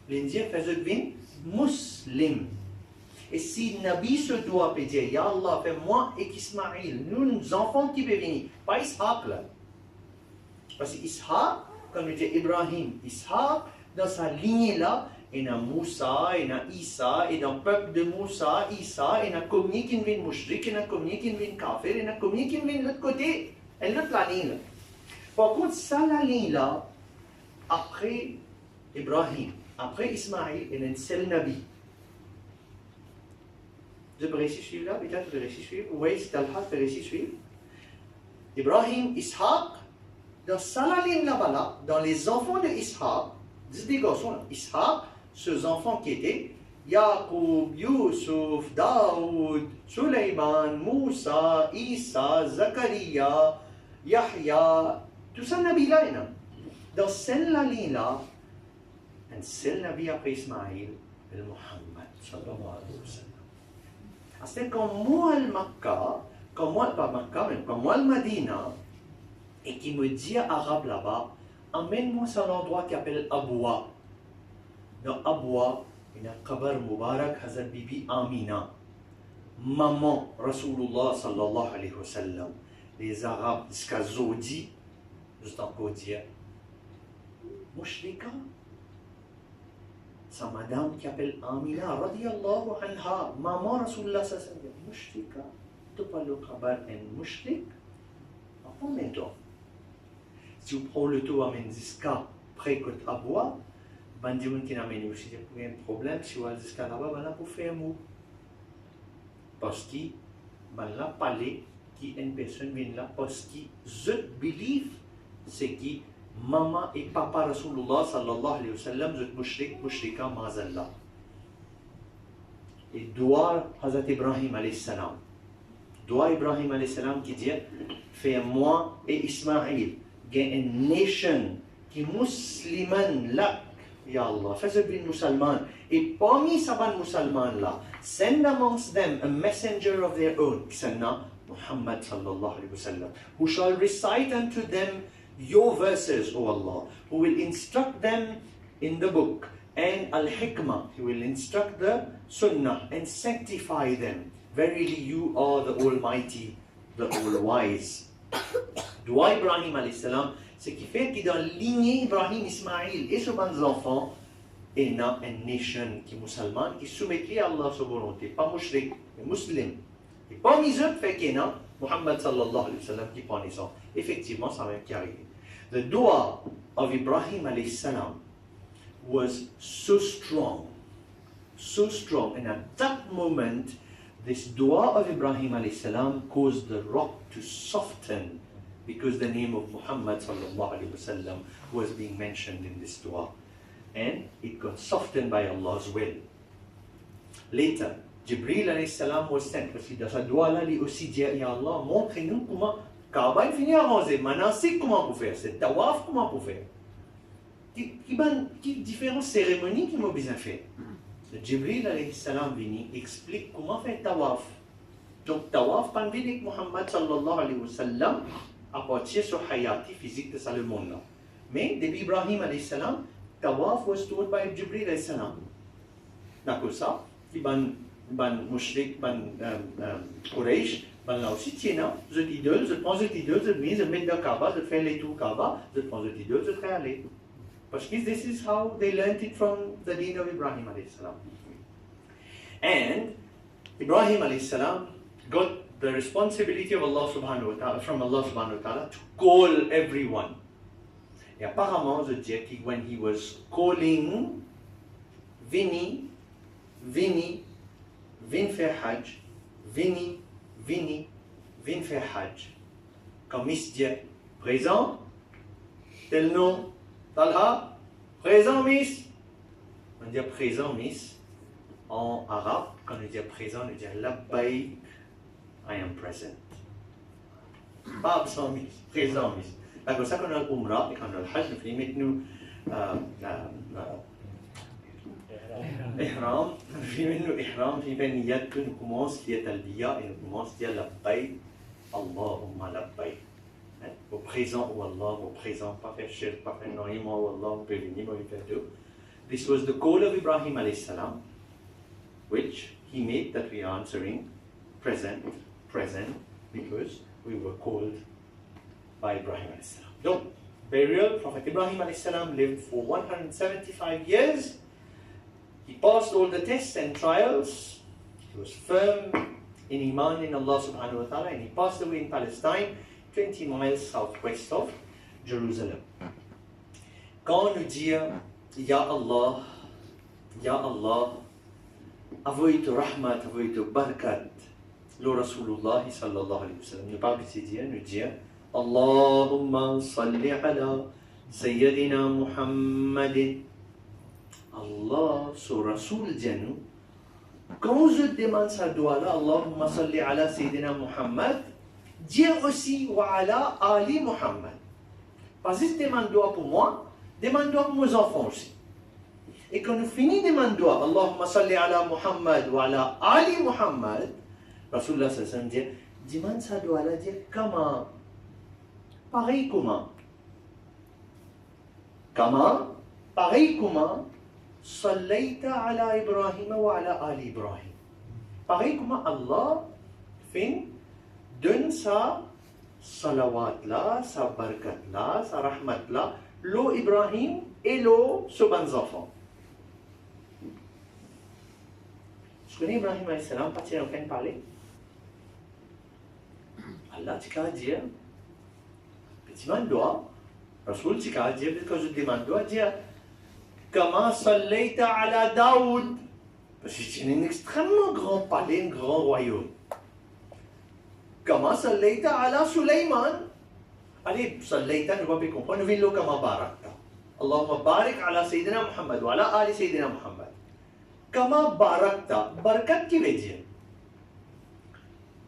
Il dit, fais-le devenir musulman. Et si Nabi se doit dire, Ya Allah, fais-moi et Ismaïl, nous enfants qui peuvent venir, pas Ishaq là. Parce que Ishaq, comme dit Ibrahim, Ishaq, dans sa lignée là, il y a Moussa, il y a Isa, et dans le peuple de Moussa, Isa, il y a combien qui viennent mouchrik, il y a combien qui viennent kafir, il y a combien qui viennent de l'autre côté, et l'autre la ligne là. Par contre, ça la ligne là, après Ibrahim, après Ismaïl, il y a un seul Nabi. Je peux réussir suivre là, peut-être je peux réussir suivre. Vous voyez, c'est Talha, je peux réussir suivre. Ibrahim, Ishaq, dans sa ligne là-bas, là, dans les enfants de Ishaq, des garçons là, Ishaq, ces enfants qui étaient Yaqub, Yusuf, Daoud, Suleiman, Moussa, Isa, Zakaria, Yahya, tout ça, Nabi là, dans cette ligne là, un seul Nabi après Ismaïl, le Muhammad, sallallahu alayhi wa sallam. C'est comme moi al Makkah, comme moi, pas Makkah, mais comme moi al Madina, et qui me dit arabe là-bas, emmène-moi sur l'endroit qui s'appelle Abwa. Dans Abwa, il y a un kabar Mubarak, Hazrat Bibi Amina, maman Rasulullah sallallahu alayhi wa sallam. Les Arabes, jusqu'à Zodi, juste encore dire, Mushrika. Sa madame qui s'appelle Amina, radiyallahu anha, maman Rasulullah sallallahu alayhi wa sallam, Mushrika. Tu parles au kabar en mushrik? Après, maintenant. Si vous prenez le tour à Menziska, près de Abwa, ben dis qui n'amène aussi un problème, si vous allez jusqu'à là-bas, ben là pour faire mot. Parce que, ben là, parler, qui une personne vient là, parce que je believe, c'est que maman et papa Rasulullah sallallahu alayhi wa sallam, je mushrik, mushrika, mazallah. Et doit Hazrat Ibrahim alayhi salam. Doit Ibrahim alayhi salam qui dit, fais-moi et Ismaïl. Il y a une nation qui est musulmane là, Ya Allah, fais-le bien musulman. Et parmi ces musulmans là, send amongst them a messenger of their own, qui s'appelle Muhammad sallallahu alayhi wa sallam, who shall recite unto them your verses, O Allah, who will instruct them in the book, and al-hikmah, he will instruct the sunnah, and sanctify them. Verily you are the Almighty, the All-Wise. Doua Ibrahim alayhi salam, ce qui fait que dans la lignée Ibrahim, Ismaïl et ses enfants, il y a une nation qui est musulmane, qui soumet à Allah sa volonté, pas mushrik, mais musulman. Et parmi eux, fait qu'il y a Muhammad sallallahu alayhi wa sallam qui prend naissance. Effectivement, ça même qui arrive. The dua of Ibrahim alayhi salam was so strong, and at that moment, this dua of Ibrahim alayhi salam caused the rock to soften, because the name of Muhammad sallallahu alayhi wa sallam was being mentioned in this dua. And it got softened by Allah's will. Later, Jibril alayhi salam was sent, parce que dans sa dua là, il aussi dit, Ya Allah, montre-nous comment Kaaba finit à ranger, manasik comment pour faire, c'est tawaf comment pour faire. Quelle différentes cérémonies qui m'ont besoin faire. Jibril alayhi salam vini explique comment faire tawaf. Donc tawaf, pas avec Muhammad sallallahu alayhi wa sallam, à partir de la hayati physique de ce monde-là. Mais depuis Ibrahim alayhi salam, tawaf was taught by Jibril alayhi salam. D'accord ça, qui ban mushrik, ban Quraysh, ban là aussi tiens, je t'idole, je prends cette idole, je mets, je mets dans Kaaba, je fais les tours Kaaba, je prends cette idole, je fais aller. Parce que this is how they learned it from the deen of Ibrahim alayhi salam. And Ibrahim alayhi salam got the responsibility of Allah subhanahu wa ta'ala, from Allah subhanahu wa ta'ala, to call everyone. Et apparemment, je dis que when he was calling Vini, Vini, vin faire Hajj, Vini, Vini, vin faire Hajj. Quand Miss dit présent, tel nom, Talha, présent Miss. On dit présent Miss. En arabe, quand on dit présent, on dit labbaik, I am present. Pas absent Miss, présent Miss. C'est comme ça qu'on a l'Umrah et quand on a le Hajj, nous faisons nous Ihram, nous Ihram, nous commençons à talbiya et nous commençons à labbaik, Allahumma labbaik. Au présent, ou Allah, au présent, pas faire shirk, pas faire naïma, ou Allah, on peut venir, on peut faire tout. This was the call of Ibrahim alayhi salam, which he made that we are answering present, because we were called by Ibrahim alayhi salam. Donc, burial, Prophet Ibrahim alayhi salam lived for 175 years. He passed all the tests and trials. He was firm in Iman in Allah subhanahu wa ta'ala, and he passed away in Palestine, 20 miles southwest of Jerusalem. Quand nous disons Ya Allah, avouitu rahmat, avouitu barakat, le Rasulullah sallallahu alayhi wa sallam, nous parlons ici, nous disons Allahumma salli ala Sayyidina Muhammadin. Allah, sur Rasul Dianou, quand je demande sa doigt là, Allahumma salli ala Sayyidina Muhammad, dis aussi wa ala Ali Muhammad. Parce que si tu demandes doigt pour moi, demande doigt pour mes enfants aussi. Et quand nous finissons de demander doigt, Allahumma salli ala Muhammad wa ala Ali Muhammad, Rasulullah sallallahu alayhi wa sallam dit, demande sa doigt là, dit comment? Pareil comment? Comment? Pareil comment? Sallaita ala Ibrahim wa ala Ali Ibrahim. Pareil comment Allah donne sa salawat là, sa barakat là, sa rahmat là, l'eau Ibrahim et l'eau sur les enfants. Je connais Ibrahim alayhi salam, partir en train de parler. Allah tu qu'à dire, petit man doit, Rasoul tu qu'à dire, quand je demande doit dire, comment sallaita ala Daoud? Parce que c'est un extrêmement grand palais, un grand royaume. Comment sallaita ala Sulaiman? Allez, sallaita, nous ne pouvons pas comprendre, nous voulons comment barakta. Allahumma barik ala Sayyidina Muhammad wa ala ali Sayyidina Muhammad. Comment barakta? Barakat qui veut dire?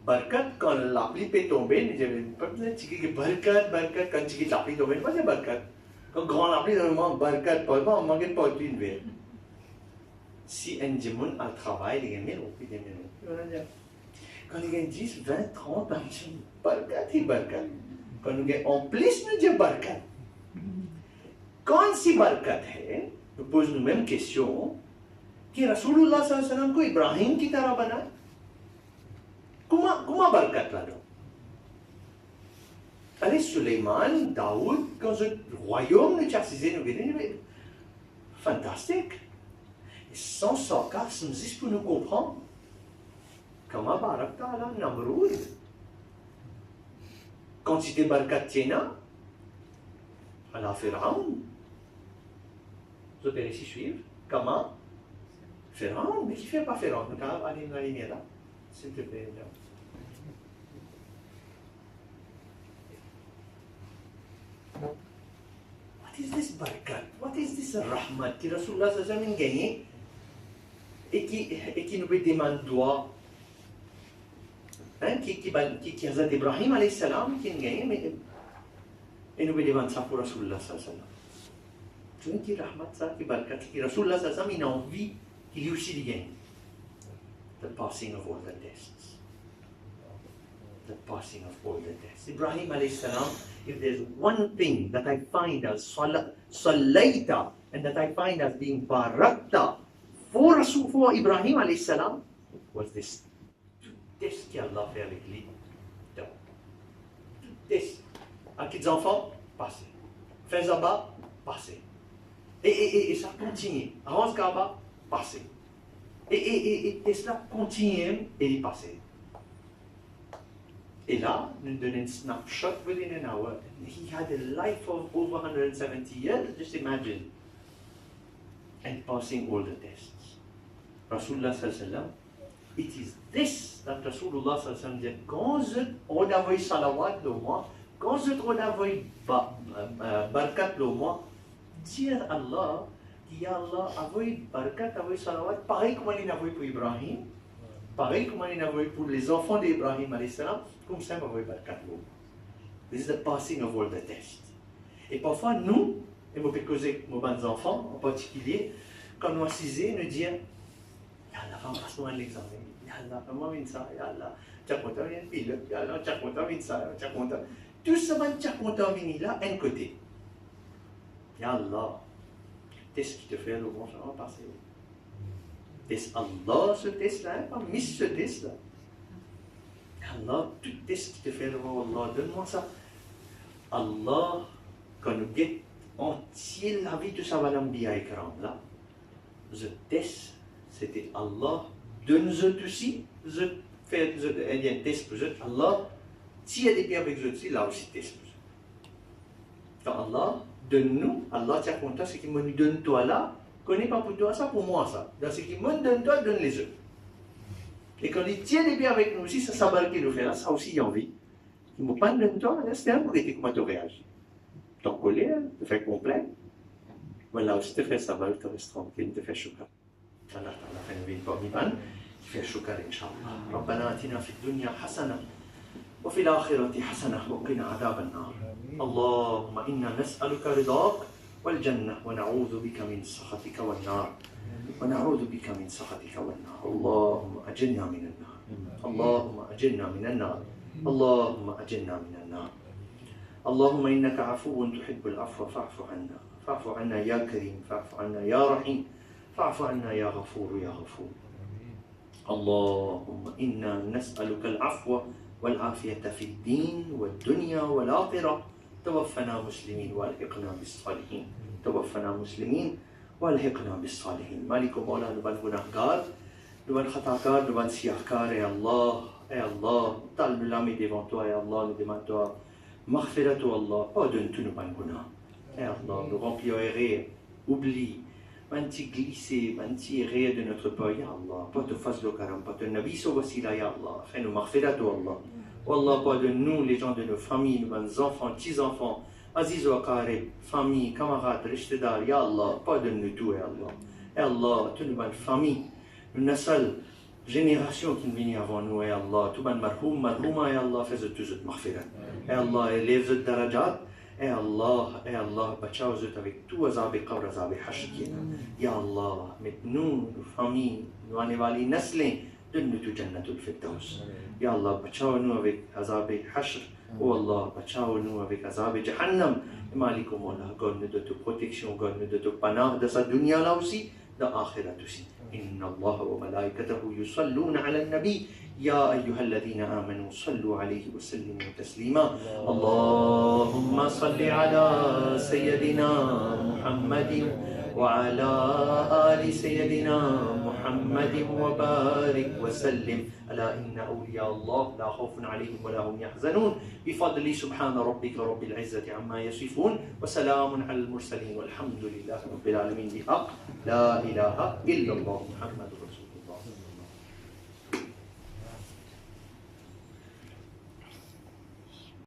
Barakat, quand la pluie peut tomber, nous avons pas besoin de dire barakat, quand la pluie tombe, pas de barakat. Quand grand la pluie tombe, barakat, pas, on manque pas d'une verre. Si un djimoun a travail, il y a 1000 roupies, des 1000 roupies. Quand il y a 10, 20, 30, on dit barakat et barakat. Quand nous avons en plus, nous disons barakat. Quand si barakat है, nous posons nous mêmes questions. कि रसूलुल्लाह सल्लल्लाहु अलैहि वसल्लम को इब्राहिम की तरह बना कुमा बरकत ला दो अरे सुलेमान Dawood quand ce royaume nous chassisait nous venait fantastique et sans sarcasme juste pour nous comprendre comment barakta ala Namrud quantité barakat tiena ala Pharaon vous allez ici suivre comment Pharaon, mais qui fait pas Pharaon? Allez, là, s'il te plaît. Là. What is this barakat? What is this rahmat que Rasulullah sallallahu alayhi wa sallam gagné et qui nous demande doigt? Qui a dit Ibrahim alayhi salam qui a gagné, mais et nous demande ça pour Rasulullah sallallahu alayhi wa sallam. Tu vois qui rahmat ça, qui barakat, qui Rasulullah sallallahu alayhi wa sallam il a envie qu'il y ait aussi gain. The passing of all the tests. The passing of all the tests. Ibrahim alayhi salam, if there's one thing that I find as sallaita and that I find as being barakta for Ibrahim alayhi salam, was this test qu'Allah fait avec lui. Test. À kids enfants, passez. Fais Zaba, passez. Et ça continue. Avance Kaaba, passé. Et cela continue et il passé. Et là, nous donnons un snapshot within an hour. He had a life of over 170 years, just imagine. And passing all the tests. Rasulullah sallallahu it is this that Rasulullah sallallahu dit, quand je envoie salawat le moi, quand je envoie barkat le moi, dire Allah, qui Allah envoie barkat, envoie salawat, pareil comme il a envoyé pour Ibrahim, pareil comme il a envoyé pour les enfants d'Ibrahim alayhi salam, comme ça il a envoyé barkat le moi. This is the passing of all the tests. Et parfois nous, et moi peux causer avec nos enfants en particulier, quand nous assisons, nous disons, Ya Allah, passe-nous un examen. Ya Allah, fais-moi une ça. Ya Allah, tu as content, il y a une pile. Ya Allah, tu as content, une ça. Tu as content. Tout ce que tu as content, venir là, un côté. Ya Allah, qu'est-ce qui te fait le bon chemin passer? Est-ce Allah ce test-là, pas miss ce test-là? Ya Allah, tout test qui te fait le bon, Allah, donne-moi ça. Allah, quand nous guettons entier la vie de sa Valambiya Ikram, là, je teste. C'était Allah, donne-nous aussi, je fais un test pour eux. Allah, s'il y a des biens avec eux aussi, là aussi test pour eux. Quand Allah, donne-nous, Allah tient content, ce qu'il me donne toi là, connais pas pour toi ça, pour moi ça. Dans ce qu'il me donne toi, donne les autres. Et quand il tient des biens avec nous aussi, ça s'embarque nous fait là, ça aussi il y a envie. Il me pas donne toi, c'est un pour que comment tu réagis. T'en colère, tu fais complet. Voilà aussi tu fais ça, tu restes tranquille, tu fais choukar. الله تعالى خير بين بابيبان في الشكر إن شاء الله. ربنا آتنا في الدنيا حسنة وفي الآخرة حسنة وقنا عذاب النار. اللهم إنا نسألك رضاك والجنة ونعوذ بك من سخطك والنار. ونعوذ بك من سخطك والنار. اللهم أجرنا من النار. اللهم أجرنا من النار. اللهم أجرنا من النار. اللهم إنك عفو تحب العفو فاعف عنا. فاعف عنا يا كريم. فاعف عنا يا رحيم. فاعف عنا يا غفور يا غفور. اللهم إنا نسألك العفو والعافية في الدين والدنيا والآخرة. توفنا مسلمين والحقنا بالصالحين. توفنا مسلمين والحقنا بالصالحين. مالك مولا نبان گناهگار, نبان خطاکار, نبان سیاهکار. اے Allah, tal nous l'âme devant toi, et Allah, nous demandons toi, maghfiratu Allah, pardonne-nous nos bonnes gounas. Et Allah, nous remplis erreurs, oublie, manti glisser, manti erreurs de notre part, ya Allah, pas te fasse le karam, pas te nabi so wasila, ya Allah, fais-nous maghfiratu Allah. Wallah, pardonne-nous les gens de nos familles, nos enfants, petits-enfants, aziz wa qarib, famille, camarades, rishtedar, ya Allah, pardonne-nous tout, ya Allah. Et Allah, toutes nos bonnes familles, nous nasal, génération qui vient avant nous, et Allah, tout le monde marhoum, marhouma, et Allah, fais-le tous maghfirat. Et Allah, élève-le darajat, et Allah, bachao-le avec tout azab et qabr, azab et hashkina. Ya Allah, mets-nous, nos familles, nos annévali naslin, donne-nous tout jannatul firdaus. Ya Allah, bachao-nous avec azab et hashr. Oh Allah, bachao-nous avec azab et jahannam. Et malikum Allah, garde-nous de toute protection, garde-nous de toute panah, de sa dunya là aussi, de akhirat aussi. إن الله وملائكته يصلون على النبي يا أيها الذين آمنوا صلوا عليه وسلموا تسليما اللهم صل على سيدنا محمد وعلى آل سيدنا محمد وبارك وسلم ألا إن أولياء الله لا خوف عليهم ولا هم يحزنون بفضل سبحان ربك رب العزة عما يصفون وسلام على المرسلين والحمد لله رب العالمين بحق لا إله إلا الله محمد رسول الله.